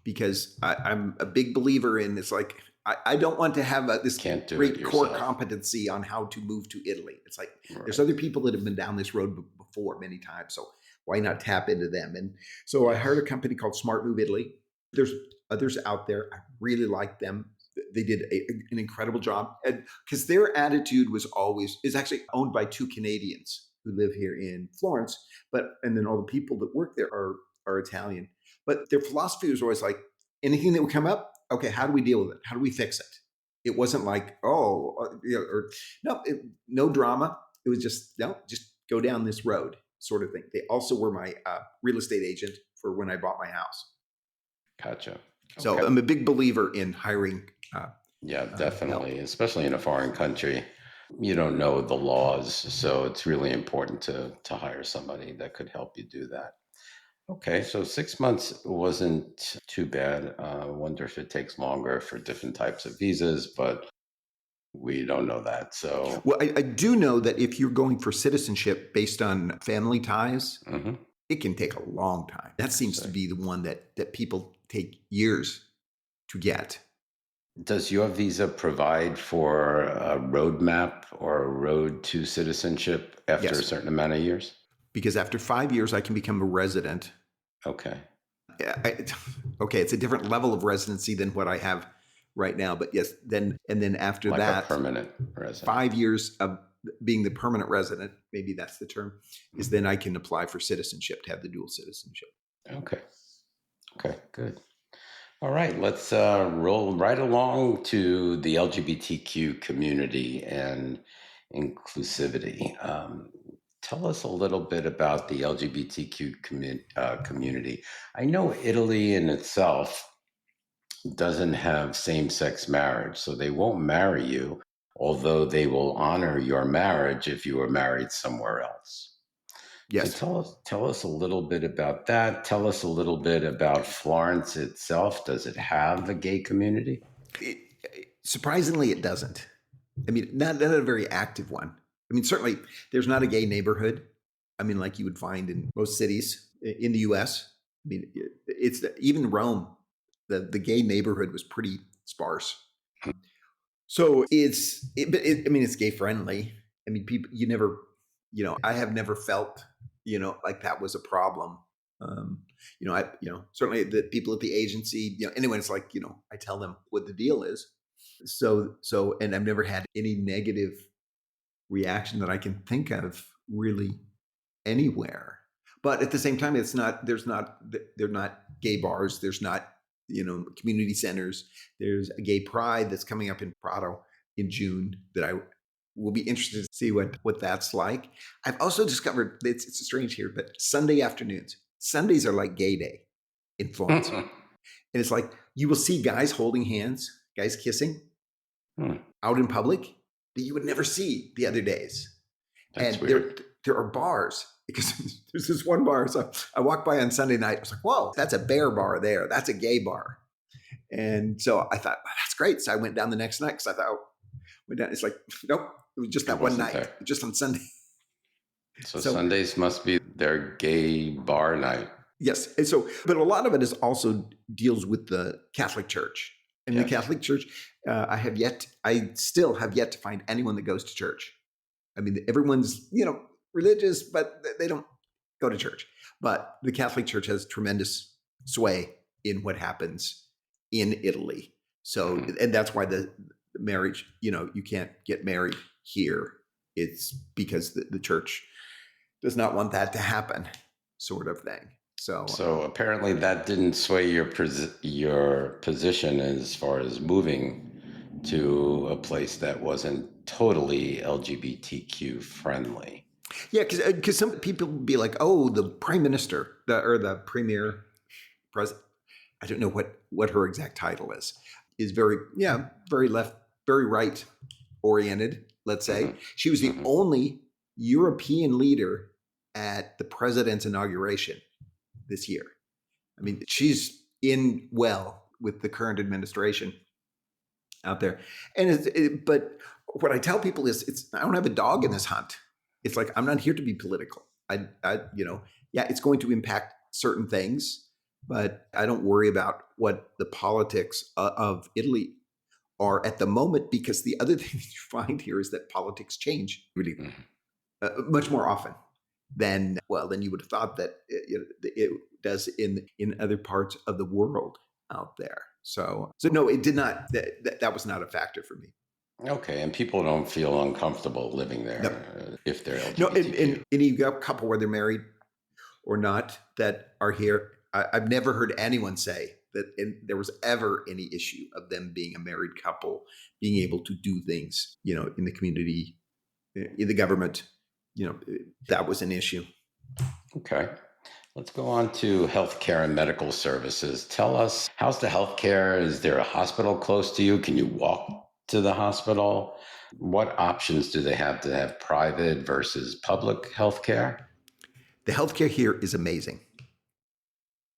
because I'm a big believer in, it's like, I don't want to have this great core competency on how to move to Italy. It's like, there's other people that have been down this road before many times. So why not tap into them? And so I hired a company called Smart Move Italy. There's others out there. I really like them. They did an incredible job, because their attitude is actually owned by 2 Canadians who live here in Florence, and then all the people that work there are Italian. But their philosophy was always like, anything that would come up, okay, how do we deal with it? How do we fix it? It wasn't like, no drama. It was just go down this road sort of thing. They also were my real estate agent for when I bought my house. Gotcha. Okay. So I'm a big believer in hiring. Yeah, definitely, especially in a foreign country. You don't know the laws, so it's really important to hire somebody that could help you do that. Okay, so 6 months wasn't too bad. I wonder if it takes longer for different types of visas, but we don't know that. So, well, I do know that if you're going for citizenship based on family ties, it can take a long time. That seems to be the one that people take years to get. Does your visa provide for a roadmap or a road to citizenship after a certain amount of years? Because after 5 years, I can become a resident. Okay. Yeah. It's a different level of residency than what I have right now. But yes, then after like that, a permanent resident. 5 years of being the permanent resident, maybe that's the term, is then I can apply for citizenship to have the dual citizenship. Okay, good. All right, let's roll right along to the LGBTQ community and inclusivity. Tell us a little bit about the LGBTQ community. I know Italy in itself doesn't have same-sex marriage, so they won't marry you, although they will honor your marriage if you were married somewhere else. So Yes. tell us a little bit about that. Tell us a little bit about Florence itself. Does it have a gay community? It, surprisingly, it doesn't. I mean, not a very active one. I mean, certainly there's not a gay neighborhood. I mean, like you would find in most cities in the U.S. I mean, it's even Rome. The gay neighborhood was pretty sparse. So I mean, it's gay friendly. I mean, people, you never, I have never felt, like that was a problem. Um, certainly the people at the agency, anyway, it's like, I tell them what the deal is. And I've never had any negative reaction that I can think of really anywhere. But at the same time, they're not gay bars. There's not, community centers. There's a gay pride that's coming up in Prado in June that I will be interested to see what that's like. I've also discovered it's strange here, but Sundays are like gay day in Florence. And it's like you will see guys holding hands, guys kissing out in public that you would never see the other days. That's And weird. there are bars because there's this one bar. So I walked by on Sunday night. I was like, whoa, that's a bear bar there. That's a gay bar. And so I thought, that's great. So I went down the next night because I thought, went down. It's like, nope, it was just that one night, there. Just on Sunday. So Sundays must be their gay bar night. Yes. And so, but a lot of it is also deals with the Catholic Church. And the Catholic Church, I still have yet to find anyone that goes to church. I mean, everyone's, religious, but they don't go to church. But the Catholic Church has tremendous sway in what happens in Italy. So, and that's why the marriage, you can't get married here. It's because the church does not want that to happen, sort of thing. So apparently that didn't sway your position as far as moving to a place that wasn't totally LGBTQ friendly. Yeah, because some people would be like, oh, the prime minister, the premier president, I don't know what her exact title is very left, very right oriented, let's say. She was the only European leader at the president's inauguration this year. I mean, she's in well with the current administration out there. But what I tell people is, I don't have a dog in this hunt. It's like, I'm not here to be political. It's going to impact certain things, but I don't worry about what the politics of Italy are at the moment, because the other thing you find here is that politics change really much more often than you would have thought that it does in other parts of the world out there. So no, it did not. That was not a factor for me. Okay, and people don't feel uncomfortable living there if they're LGBTQ. No, and you got a couple, whether married or not, that are here. I've never heard anyone say that there was ever any issue of them being a married couple, being able to do things, in the community, in the government, that was an issue. Okay. Let's go on to healthcare and medical services. Tell us, how's the healthcare? Is there a hospital close to you? Can you walk to the hospital? What options do they have to have private versus public healthcare? The healthcare here is amazing.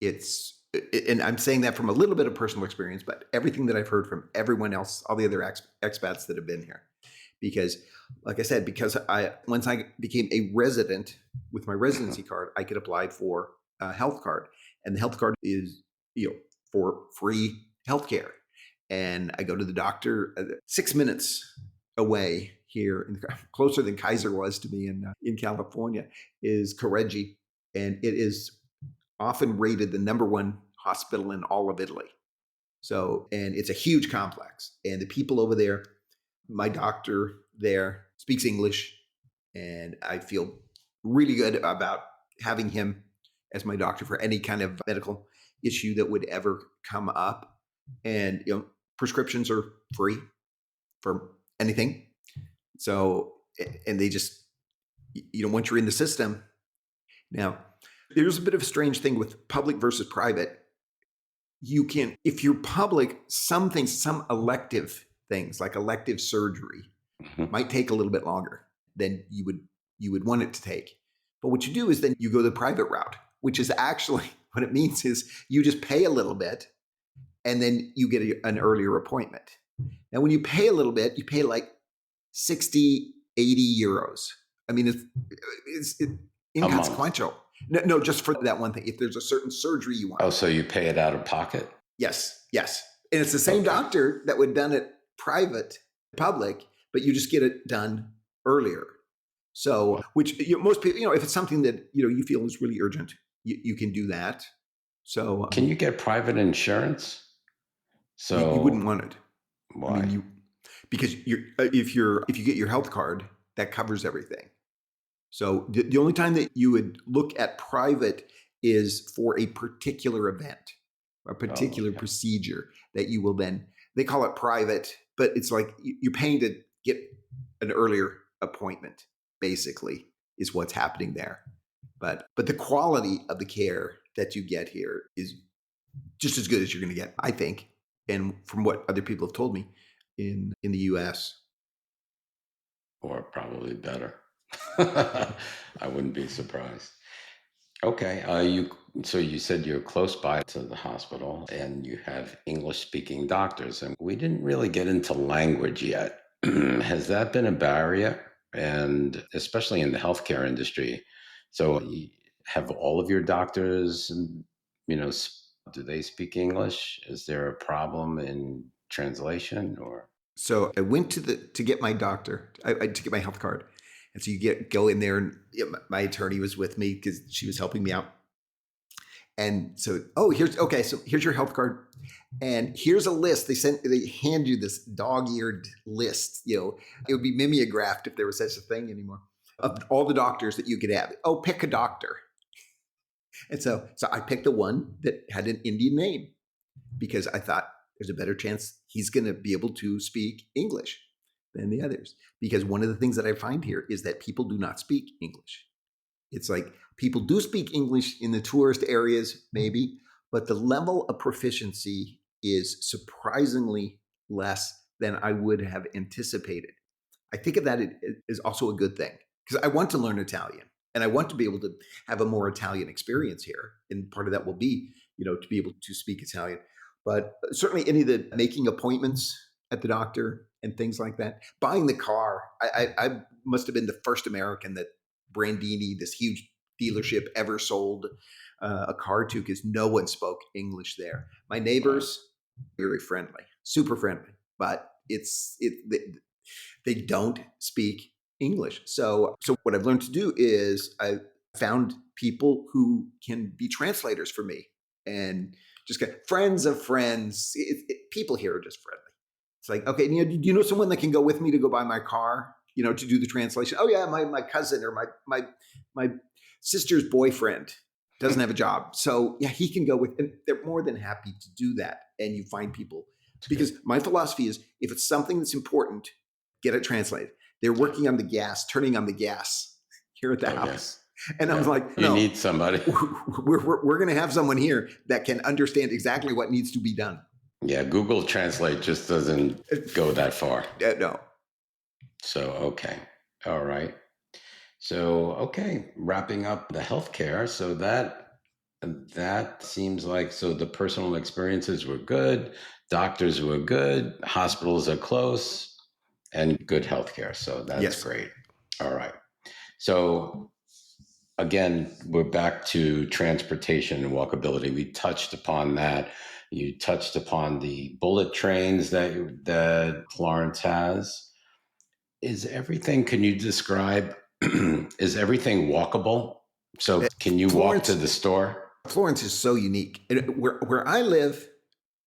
And I'm saying that from a little bit of personal experience, but everything that I've heard from everyone else, all the other expats that have been here, because like I said, once I became a resident with my residency card, I could apply for a health card, and the health card is, for free healthcare. And I go to the doctor 6 minutes away here, closer than Kaiser was to me in California, is Correggi, and it is often rated the number one hospital in all of Italy. So, and it's a huge complex, and the people over there, my doctor there speaks English, and I feel really good about having him as my doctor for any kind of medical issue that would ever come up. and prescriptions are free for anything. So, and they just, once you're in the system. Now, there's a bit of a strange thing with public versus private. You can, if you're public, some things, some elective things like elective surgery might take a little bit longer than you would want it to take. But what you do is then you go the private route, which is actually what it means is you just pay a little bit and then you get an earlier appointment. Now, when you pay a little bit, you pay like 60, 80 euros. I mean, it's inconsequential. No, just for that one thing. If there's a certain surgery you want. Oh, so you pay it out of pocket? Yes. And it's the same doctor that would have done it public, but you just get it done earlier. So, which most people, if it's something that, you feel is really urgent, you can do that. So, can you get private insurance? So you wouldn't want it. Why? I mean, because if you get your health card, that covers everything. So the only time that you would look at private is for a particular event, a particular procedure that you will then, they call it private, but it's like you're paying to get an earlier appointment, basically, is what's happening there. But the quality of the care that you get here is just as good as you're going to get, I think. And from what other people have told me in the US. Or probably better. I wouldn't be surprised. Okay. So you said you're close by to the hospital and you have English speaking doctors, and we didn't really get into language yet. Has that been a barrier? And especially in the healthcare industry. So you have all of your doctors, do they speak English? Is there a problem in translation or? So I went to get my doctor, to get my health card. And so you go in there, and my attorney was with me because she was helping me out. And so, here's your health card. And here's a list. They hand you this dog-eared list. It would be mimeographed if there was such a thing anymore, of all the doctors that you could have. Oh, pick a doctor. And so I picked the one that had an Indian name because I thought there's a better chance he's going to be able to speak English than the others. Because one of the things that I find here is that people do not speak English. It's like people do speak English in the tourist areas, maybe, but the level of proficiency is surprisingly less than I would have anticipated. I think of that as also a good thing because I want to learn Italian and I want to be able to have a more Italian experience here. And part of that will be, to be able to speak Italian. But certainly any of the making appointments at the doctor and things like that, buying the car. I must have been the first American that Brandini, this huge dealership, ever sold a car to because no one spoke English there. My neighbors, very friendly, super friendly, but they don't speak English. So what I've learned to do is I found people who can be translators for me and just get friends of friends. People here are just friendly. It's like, okay, do you know someone that can go with me to go buy my car, to do the translation? Oh yeah, my cousin or my sister's boyfriend doesn't have a job. So yeah, he can go with, and they're more than happy to do that. And you find people, because my philosophy is if it's something that's important, get it translated. They're working on the gas, turning on the gas here at the house. And I was like, no, you need somebody. We're going to have someone here that can understand exactly what needs to be done. Yeah, Google Translate just doesn't go that far. No. So, okay. All right. So, okay, wrapping up the healthcare. So that seems like, so the personal experiences were good, doctors were good, hospitals are close, and good healthcare. So that's great. All right. So again, we're back to transportation and walkability. We touched upon that. You touched upon the bullet trains that Florence has. Can you describe, is everything walkable? So can you walk to the store? Florence is so unique. Where I live,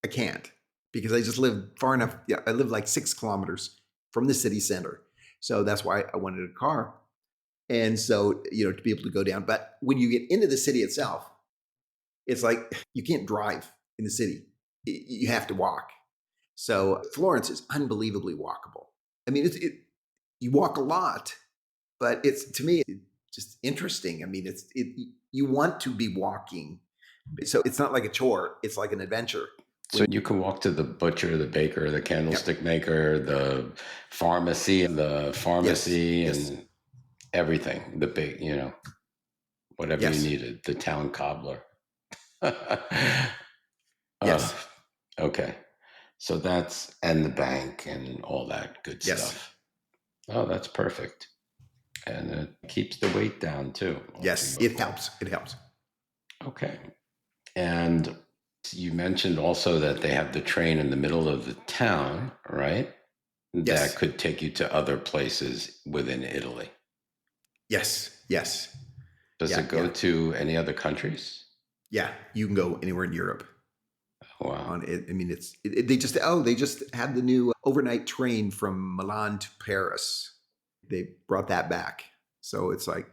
I can't because I just live far enough. Yeah, I live like 6 kilometers from the city center. So that's why I wanted a car. And so, to be able to go down. But when you get into the city itself, it's like you can't drive in the city. you have to walk. So Florence is unbelievably walkable. I mean, you walk a lot, but it's, to me, just interesting. I mean, you want to be walking. So it's not like a chore. It's like an adventure. So you can walk to the butcher, the baker, the candlestick maker, the pharmacy, Yes. and everything. The big, whatever you Yes. needed, the town cobbler. Yes. Okay. So and the bank and all that good Yes. stuff. Oh, that's perfect. And it keeps the weight down too. Yes. It helps. It helps. Okay. And you mentioned also that they have the train in the middle of the town, right? Yes. That could take you to other places within Italy. Yes. Yes. Does it go to any other countries? Yeah. You can go anywhere in Europe. Wow. On it. I mean, they just had the new overnight train from Milan to Paris. They brought that back. So it's like,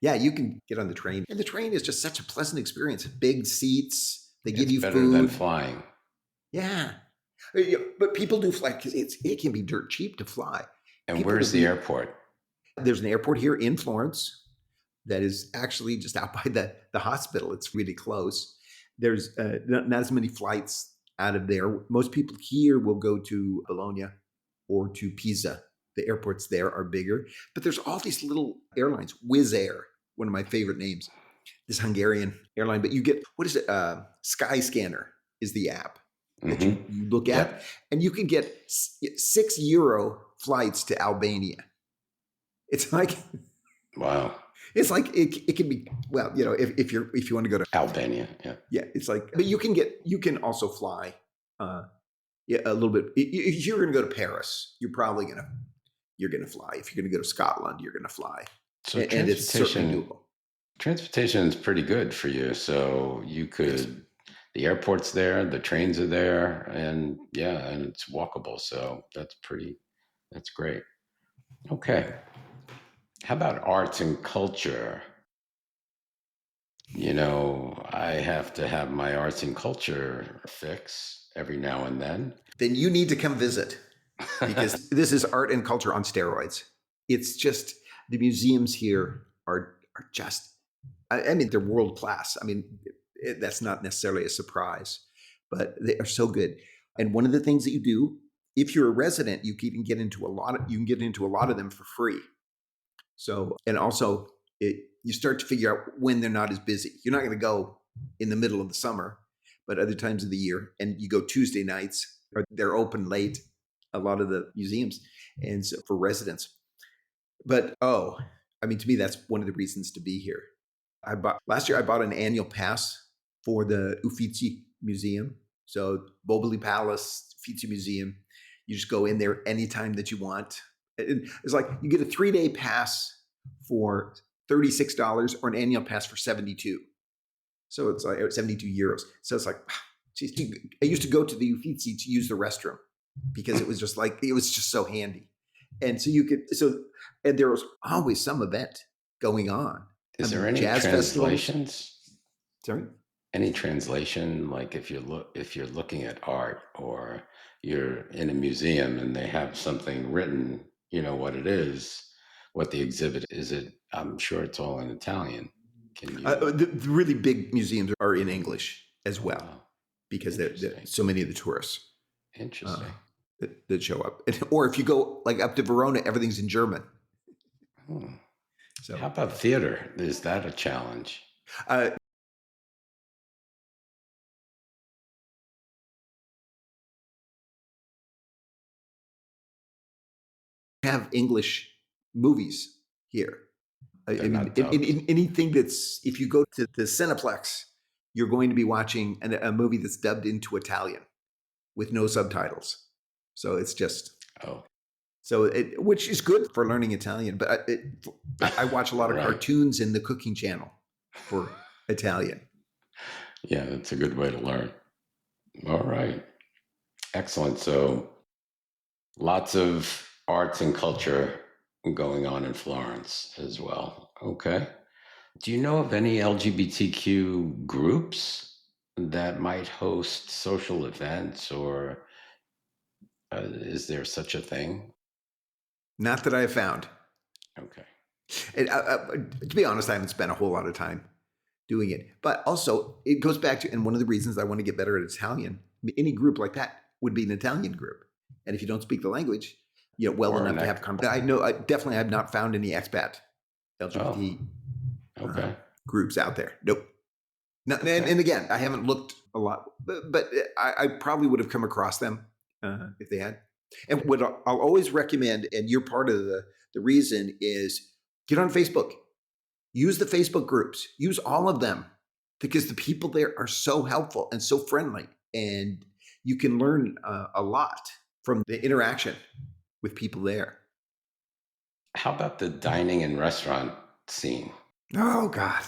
yeah, you can get on the train. And the train is just such a pleasant experience. Big seats. They give you better food. Than flying. Yeah. But people do fly because it can be dirt cheap to fly. And where's the airport? There's an airport here in Florence that is actually just out by the hospital. It's really close. There's not as many flights out of there. Most people here will go to Bologna or to Pisa. The airports there are bigger, but there's all these little airlines. Wizz Air, one of my favorite names, this Hungarian airline. But you get, what is it? Skyscanner is the app that you look at, and you can get €6 flights to Albania. It's like, wow. It's like it can be, well, if you want to go to Albania, it's like, but you can also fly, a little bit. If you're going to go to Paris, you're probably you're going to fly. If you're going to go to Scotland, you're going to fly. So and it's certainly doable. Transportation is pretty good for you. So you could, the airport's there, the trains are there, and and it's walkable. So that's great. Okay. How about arts and culture? I have to have my arts and culture fix every now and then. Then you need to come visit, because this is art and culture on steroids. It's just, the museums here are just, I mean, they're world class. I mean, that's not necessarily a surprise, but they are so good. And one of the things that you do, if you're a resident, you can get into a lot of them for free. So, and also you start to figure out when they're not as busy. You're not going to go in the middle of the summer, but other times of the year, and you go Tuesday nights, or they're open late, a lot of the museums, and so for residents. But I mean, to me, that's one of the reasons to be here. Last year I bought an annual pass for the Uffizi Museum. So Boboli Palace, Uffizi Museum. You just go in there anytime that you want. It's like you get a 3-day pass for $36 or an annual pass for 72. So it's like €72. So it's like, geez, I used to go to the Uffizi to use the restroom because it was just so handy. And so and there was always some event going on. Is there any jazz translations? Festivals. Sorry? Any translation, like if you're looking at art, or you're in a museum and they have something written, what it is, what the exhibit is, I'm sure it's all in Italian. Can you? The really big museums are in English as well, because there's so many of the tourists. Interesting. That show up. Or if you go like up to Verona, everything's in German. So how about theater? Is that a challenge? Have English movies here. I mean, anything that's, if you go to the Cineplex, you're going to be watching a movie that's dubbed into Italian with no subtitles. So it's just, which is good for learning Italian. But I watch a lot of cartoons in the cooking channel for Italian. Yeah, that's a good way to learn. All right. Excellent. So lots of arts and culture going on in Florence as well. Okay. Do you know of any LGBTQ groups that might host social events, or is there such a thing? Not that I've found. Okay. And, to be honest, I haven't spent a whole lot of time doing it. But also, it goes back to, and one of the reasons I want to get better at Italian, any group like that would be an Italian group. And if you don't speak the language, well Or enough to have conversation. I know, I definitely have not found any expat LGBT Okay. groups out there. Nope. No, Okay. and again, I haven't looked a lot, but I probably would have come across them if they had. And what I'll always recommend, and you're part of the reason, is get on Facebook. Use the Facebook groups. Use all of them, because the people there are so helpful and so friendly, and you can learn a lot from the interaction with people there. How about the dining and restaurant scene? Oh God.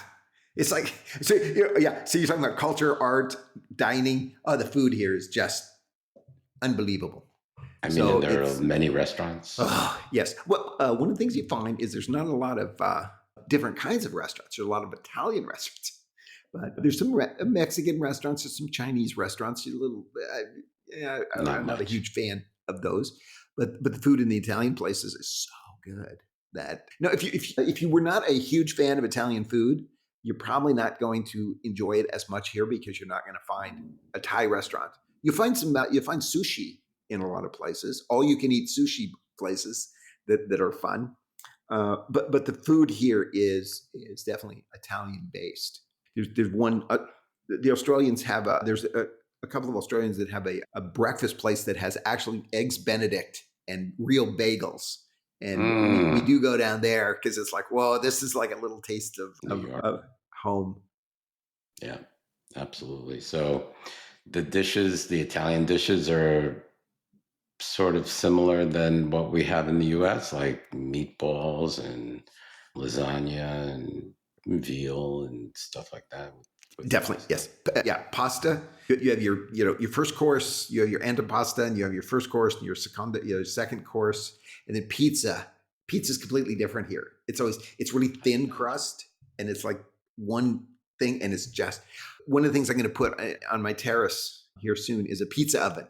It's like, so yeah. So you're talking about culture, art, dining. Oh, the food here is just unbelievable. I mean, So and there are it's- many restaurants. Oh, yes. Well, one of the things you find is there's not a lot of different kinds of restaurants. There's a lot of Italian restaurants, but there's some Mexican restaurants, there's some Chinese restaurants. A little, I'm not a much. huge fan of those, but the food in the Italian places is so good that no, if you were not a huge fan of Italian food, you're probably not going to enjoy it as much here, because you're not going to find a Thai restaurant. You find sushi in a lot of places, all you can eat sushi places that are fun. But the food here is definitely Italian based. There's one, the Australians have there's a couple of Australians that have a breakfast place that has actually eggs Benedict and real bagels. And we do go down there because it's like, whoa, this is like a little taste of home. Yeah, absolutely. So the Italian dishes are sort of similar than what we have in the US, like meatballs and lasagna and veal and stuff like that. Definitely, yes. Yeah, pasta. You have your first course, you have your antipasta, and you have your first course, and your second course, and then pizza. Pizza's completely different here. It's really thin crust, and it's like one thing, and it's just one of the things I'm going to put on my terrace here soon is a pizza oven.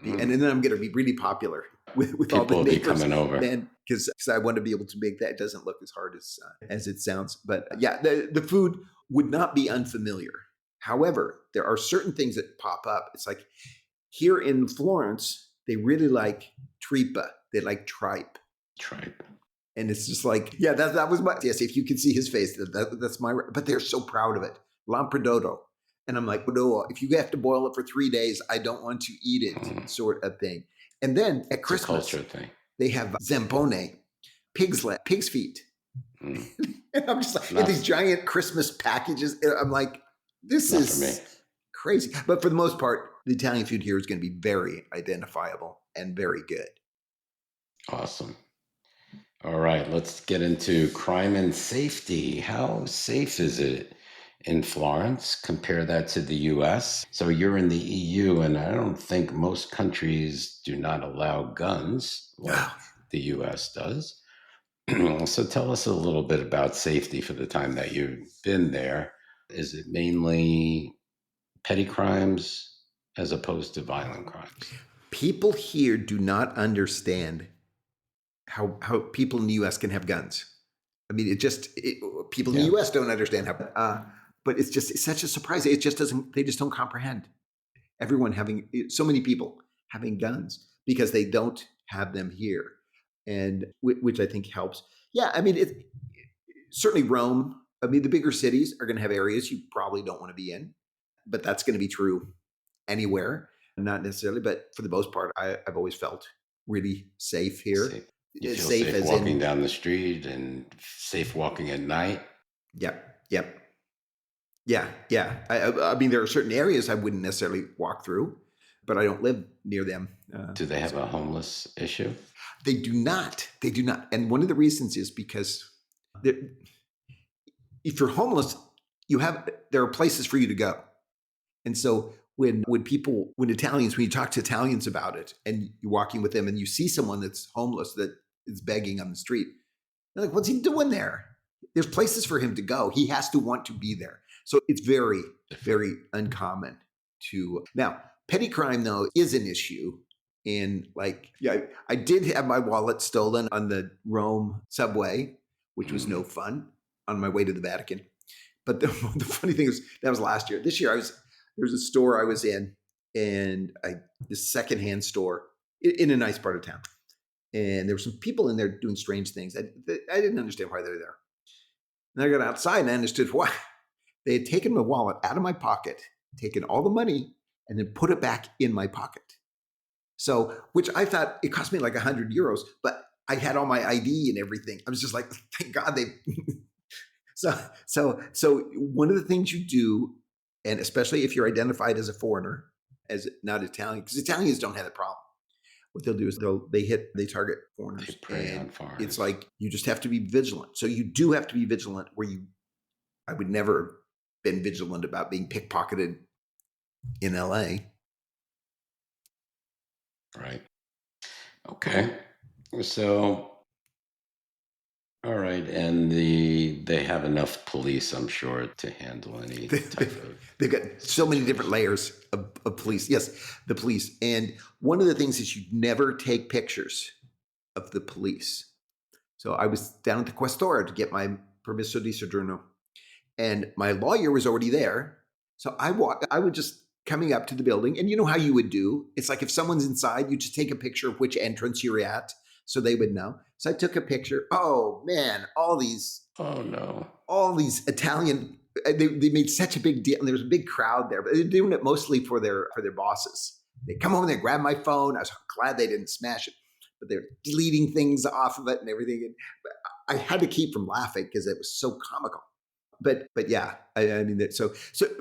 And then I'm going to be really popular with all the People will be neighbors, coming over. because I want to be able to make that. It doesn't look as hard as it sounds, but yeah, the food would not be unfamiliar. However, there are certain things that pop up. It's like here in Florence, they really like tripa. They like tripe. Tripe. And it's just like, yeah, that was my, yes, if you can see his face, that's my, but they're so proud of it. Lampredotto. And I'm like, no, if you have to boil it for 3 days, I don't want to eat it, sort of thing. And then at Christmas, It's a culture thing. they have zampone, pig's feet. Mm. And I'm just like, in these giant Christmas packages. I'm like, this Not is for me. crazy. But for the most part, the Italian food here is going to be very identifiable and very good. Awesome. All right, let's get into crime and safety. How safe is it in Florence? Compare that to the US. So you're in the EU, and I don't think most countries do not allow guns like the US does. So tell us a little bit about safety for the time that you've been there. Is it mainly petty crimes as opposed to violent crimes? People here do not understand how people in the U.S. can have guns. I mean, people in the U.S. don't understand how, but it's such a surprise. It just doesn't. They just don't comprehend. Everyone so many people having guns because they don't have them here, and which I think helps. Yeah, I mean, certainly Rome. I mean, the bigger cities are going to have areas you probably don't want to be in, but that's going to be true anywhere. Not necessarily, but for the most part, I've always felt really safe here. You feel safe walking down the street and safe walking at night? Yep. Yeah. I mean, there are certain areas I wouldn't necessarily walk through, but I don't live near them. Do they have a homeless issue? They do not. And one of the reasons is because if you're homeless, there are places for you to go. And so when you talk to Italians about it and you're walking with them and you see someone that's homeless that is begging on the street, they're like, what's he doing there? There's places for him to go. He has to want to be there. So it's very, very uncommon to now. Petty crime though is an issue. In like, yeah, I did have my wallet stolen on the Rome subway, which was no fun on my way to the Vatican. But the funny thing is that was last year. This year there was a store I was in, and this secondhand store in a nice part of town. And there were some people in there doing strange things. I didn't understand why they were there. And I got outside and I understood why. They had taken my wallet out of my pocket, taken all the money, and then put it back in my pocket. So, which I thought it cost me like 100 euros, but I had all my ID and everything. I was just like, thank God they. So one of the things you do, and especially if you're identified as a foreigner, as not Italian, because Italians don't have that problem. What they'll do is they target foreigners. They prey on foreigners. It's like you just have to be vigilant. So you do have to be vigilant. I would never have been vigilant about being pickpocketed in LA. Right. Okay. So, all right, and they have enough police, I'm sure, to handle any type of. They've got so many different layers of police. Yes, the police. And one of the things is you never take pictures of the police. So I was down at the Questora to get my permesso di soggiorno, and my lawyer was already there. So I would just coming up to the building, and you know how you would do. It's like if someone's inside, you just take a picture of which entrance you're at so they would know. So I took a picture. Oh man, all these Italian, they made such a big deal. And there was a big crowd there, but they're doing it mostly for their bosses. They come home and they grab my phone. I was glad they didn't smash it, but they're deleting things off of it and everything. And I had to keep from laughing because it was so comical. But yeah, I mean that.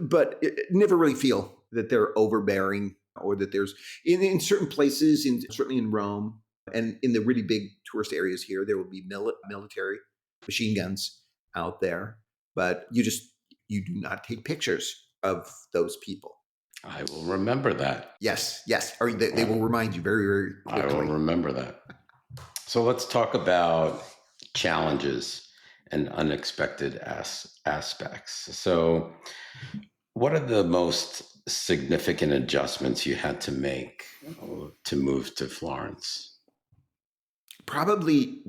But never really feel that they're overbearing, or that there's in certain places, certainly in Rome and in the really big tourist areas here, there will be military machine guns out there. But you do not take pictures of those people. I will remember that. Yes, or they will remind you very, very quickly. I will remember that. So let's talk about challenges and unexpected aspects. So what are the most significant adjustments you had to make to move to Florence? Probably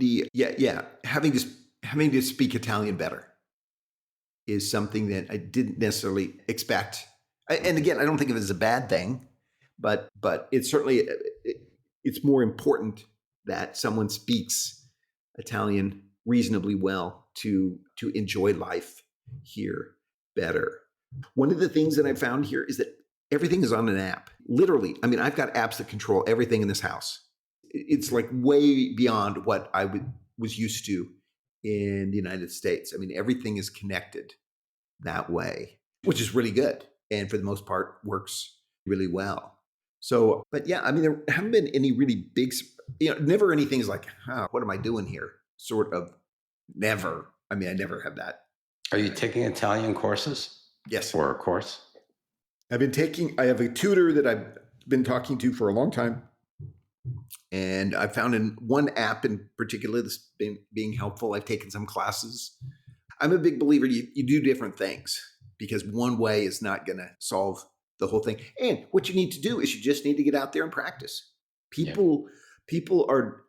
having to speak Italian better is something that I didn't necessarily expect. And again, I don't think of it as a bad thing, but it's certainly it's more important that someone speaks Italian reasonably well to enjoy life here better. One of the things that I found here is that everything is on an app. Literally, I mean, I've got apps that control everything in this house. It's like way beyond what I was used to in the United States. I mean, everything is connected that way, which is really good. And for the most part, works really well. So, but yeah, I mean, there haven't been any really big, never anything's like, what am I doing here? Sort of never. I mean, I never have that. Are you taking Italian courses? Yes. Or a course? I have a tutor that I've been talking to for a long time. And I found in one app in particular that's been being helpful. I've taken some classes. I'm a big believer you do different things, because one way is not going to solve the whole thing. And what you need to do is you just need to get out there and practice. People are,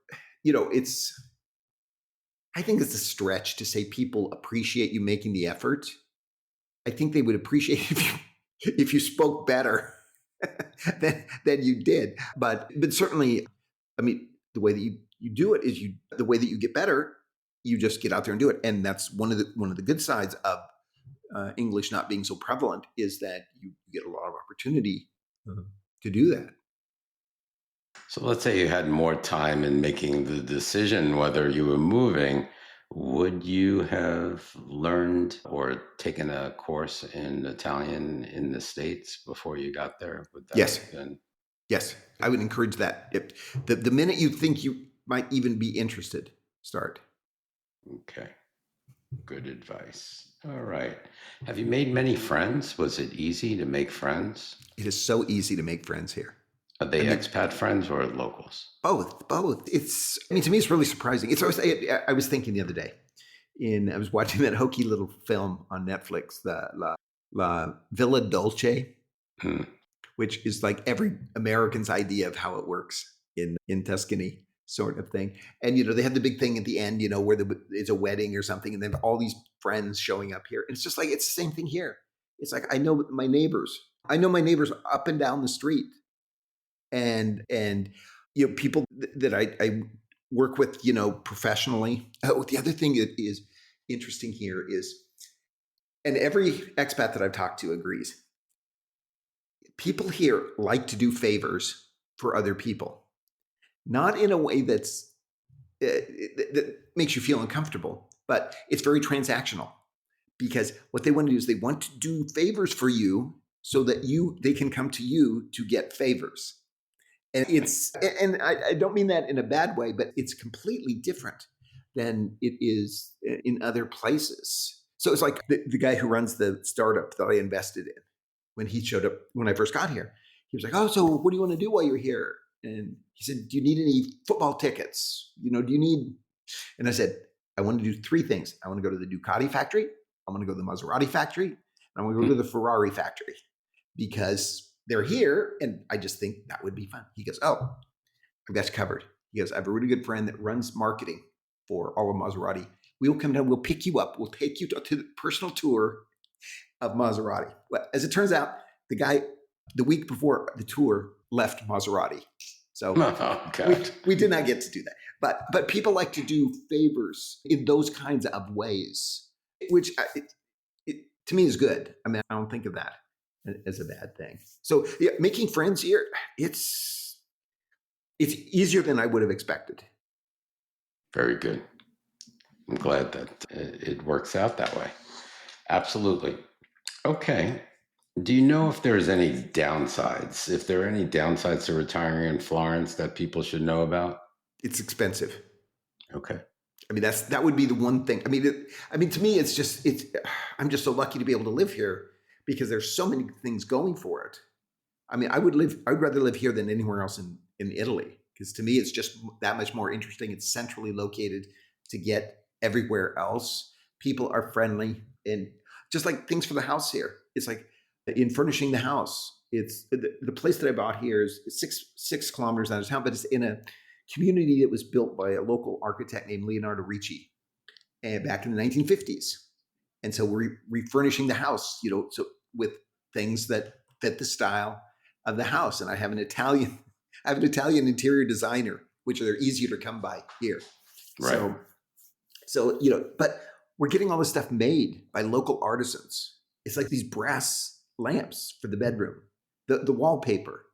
I think it's a stretch to say people appreciate you making the effort. I think they would appreciate if you spoke better than you did. But certainly, I mean, the way that you do it is the way that you get better, you just get out there and do it. And that's one of the good sides of English not being so prevalent, is that you get a lot of opportunity to do that. So let's say you had more time in making the decision whether you were moving. Would you have learned or taken a course in Italian in the States before you got there? Would that Yes. have been... Yes, I would encourage that. The minute you think you might even be interested, start. Okay. Good advice. All right. Have you made many friends? Was it easy to make friends? It is so easy to make friends here. Are they expat friends or locals? Both. To me, it's really surprising. I was thinking the other day, I was watching that hokey little film on Netflix, La Villa Dolce, Hmm. which is like every American's idea of how it works in Tuscany, sort of thing. And they have the big thing at the end, where it's a wedding or something, and then all these friends showing up here. And it's just like it's the same thing here. It's like I know my neighbors. I know my neighbors up and down the street, and people that I work with, professionally. Oh, the other thing that is interesting here is, and every expat that I've talked to agrees, people here like to do favors for other people, not in a way that makes you feel uncomfortable, but it's very transactional, because what they want to do is they want to do favors for you so that they can come to you to get favors. And I don't mean that in a bad way, but it's completely different than it is in other places. So it's like the guy who runs the startup that I invested in, when he showed up when I first got here, he was like, "Oh, so what do you want to do while you're here?" And he said, "Do you need any football tickets? Do you need?" And I said, "I want to do three things. I want to go to the Ducati factory. I want to go to the Maserati factory. And I want to go to the Ferrari factory, because they're here, and I just think that would be fun." He goes, "Oh, I've got you covered." He goes, "I have a really good friend that runs marketing for all of Maserati. We'll come down, we'll pick you up, we'll take you to the personal tour of Maserati." Well, as it turns out, the guy, the week before the tour, left Maserati. So Oh, God. we did not get to do that. But people like to do favors in those kinds of ways, which to me is good. I mean, I don't think of that as a bad thing. So yeah, making friends here, it's easier than I would have expected. Very good. I'm glad that it works out that way. Absolutely. Okay. Do you know if there's any downsides? If there are any downsides to retiring in Florence that people should know about? It's expensive. Okay. I mean, that would be the one thing. I mean, to me, I'm just so lucky to be able to live here, because there's so many things going for it. I mean, I'd rather live here than anywhere else in Italy, because to me, it's just that much more interesting. It's centrally located to get everywhere else. People are friendly, and just like things for the house here. It's like in furnishing the house. It's the place that I bought here is 6 kilometers out of town, but it's in a community that was built by a local architect named Leonardo Ricci, and back in the 1950s. And so we're refurnishing the house, so with things that fit the style of the house. And I have an Italian interior designer, which are easier to come by here. Right. So but we're getting all this stuff made by local artisans. It's like these brass lamps for the bedroom, the wallpaper.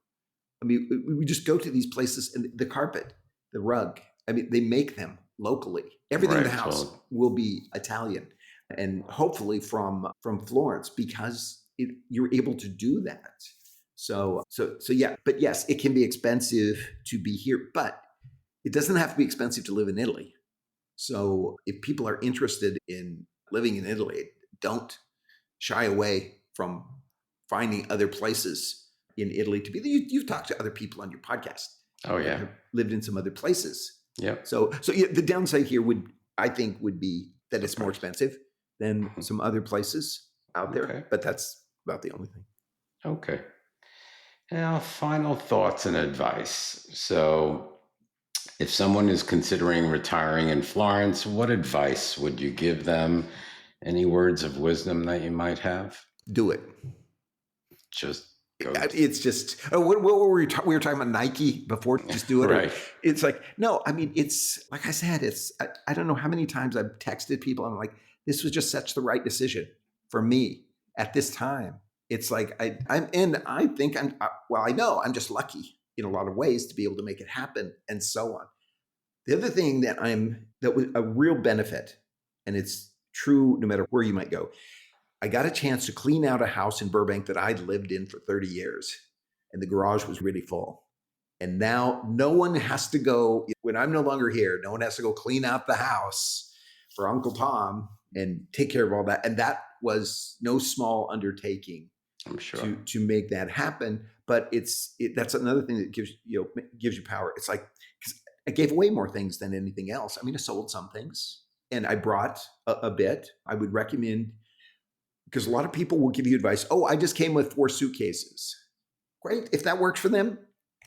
I mean, we just go to these places, and the carpet, the rug. I mean, they make them locally. Everything in the house will be Italian, and hopefully from Florence, because you're able to do that. So yeah. But yes, it can be expensive to be here, but it doesn't have to be expensive to live in Italy. So if people are interested in living in Italy, don't shy away from finding other places in Italy to be. You've talked to other people on your podcast. Oh, yeah. Have lived in some other places. Yeah. So yeah, the downside here would be that it's more expensive than some other places out there. Okay. But that's about the only thing. Okay. Now, final thoughts and advice. So, if someone is considering retiring in Florence, what advice would you give them? Any words of wisdom that you might have? Do it. Just go. It's just, what were we were talking about Nike before? Just do it. Right. It's like, no, I mean, it's like I said, I don't know how many times I've texted people. I'm like, this was just such the right decision for me at this time. It's like, I think I know I'm just lucky in a lot of ways to be able to make it happen, and so on. The other thing that was a real benefit, and it's true no matter where you might go, I got a chance to clean out a house in Burbank that I'd lived in for 30 years, and the garage was really full. And now no one has to go, when I'm no longer here, no one has to go clean out the house for Uncle Tom and take care of all that. And that was no small undertaking, I'm sure, to make that happen. But that's another thing that gives you power. It's like, because I gave away more things than anything else. I mean, I sold some things, and I brought a bit. I would recommend Because a lot of people will give you advice. Oh, I just came with 4 suitcases. Great. If that works for them,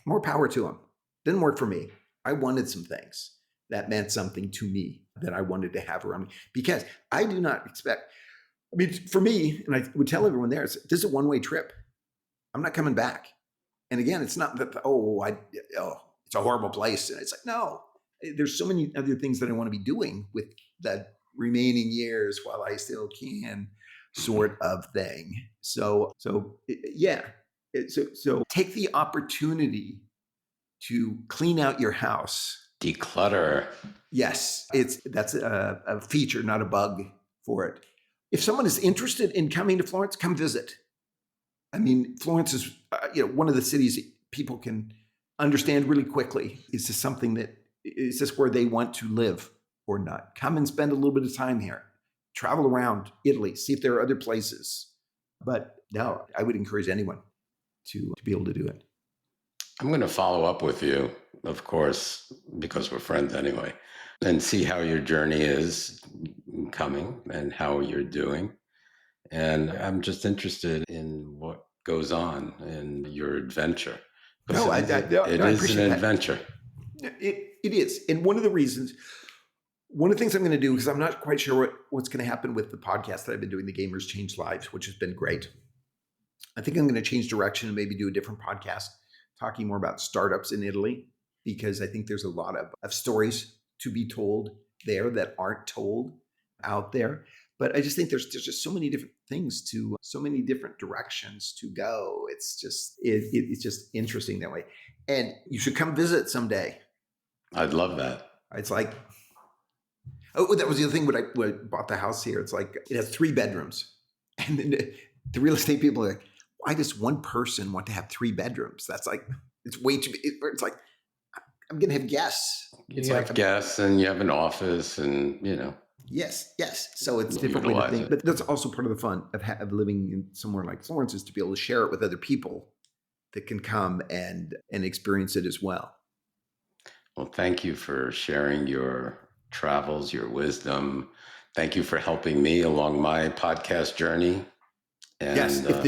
more power to them. Didn't work for me. I wanted some things that meant something to me that I wanted to have around me, because I do not expect, I mean, for me, and I would tell everyone there, this is a one-way trip. I'm not coming back. And again, it's not that, it's a horrible place. And it's like, no, there's so many other things that I want to be doing with the remaining years while I still can, sort of thing. So take the opportunity to clean out your house. Declutter. Yes, that's a feature, not a bug for it. If someone is interested in coming to Florence, come visit. I mean, Florence is one of the cities people can understand really quickly. Is this something that, is this where they want to live or not? Come and spend a little bit of time here. Travel around Italy, see if there are other places. But no, I would encourage anyone to be able to do it. I'm going to follow up with you, of course, because we're friends anyway, and see how your journey is coming and how you're doing. And I'm just interested in what goes on in your adventure. No, it is an adventure. It is. And one of the things I'm going to do, because I'm not quite sure what's going to happen with the podcast that I've been doing, The Gamers Change Lives, which has been great. I think I'm going to change direction and maybe do a different podcast talking more about startups in Italy, because I think there's a lot of stories to be told there that aren't told out there. But I just think there's just so many different things so many different directions to go. It's just interesting that way. And you should come visit someday. I'd love that. It's like, that was the other thing when I bought the house here. It's like, it has 3 bedrooms. And then the real estate people are like, why does one person want to have 3 bedrooms? That's like, it's way too big. It's like, I'm going to have guests. You have guests and you have an office and, Yes. So it's a different way to think. But that's also part of the fun of living in somewhere like Florence, is to be able to share it with other people that can come and experience it as well. Well, thank you for sharing your travels, your wisdom. Thank you for helping me along my podcast journey. And, yes, if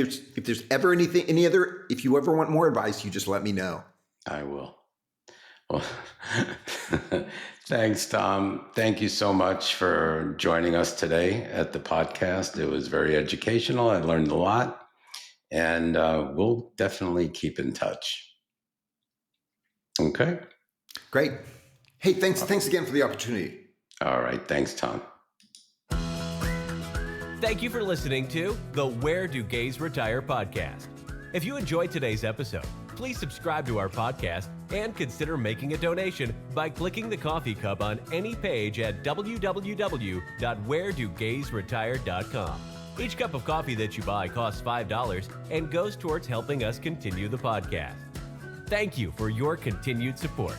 there's ever if you ever want more advice, you just let me know. I will. Well, thanks, Tom. Thank you so much for joining us today at the podcast. It was very educational. I learned a lot, and we'll definitely keep in touch. Okay. Great. Hey, thanks again for the opportunity. All right. Thanks, Tom. Thank you for listening to the Where Do Gays Retire podcast. If you enjoyed today's episode, please subscribe to our podcast and consider making a donation by clicking the coffee cup on any page at www.wheredogaysretire.com. Each cup of coffee that you buy costs $5 and goes towards helping us continue the podcast. Thank you for your continued support.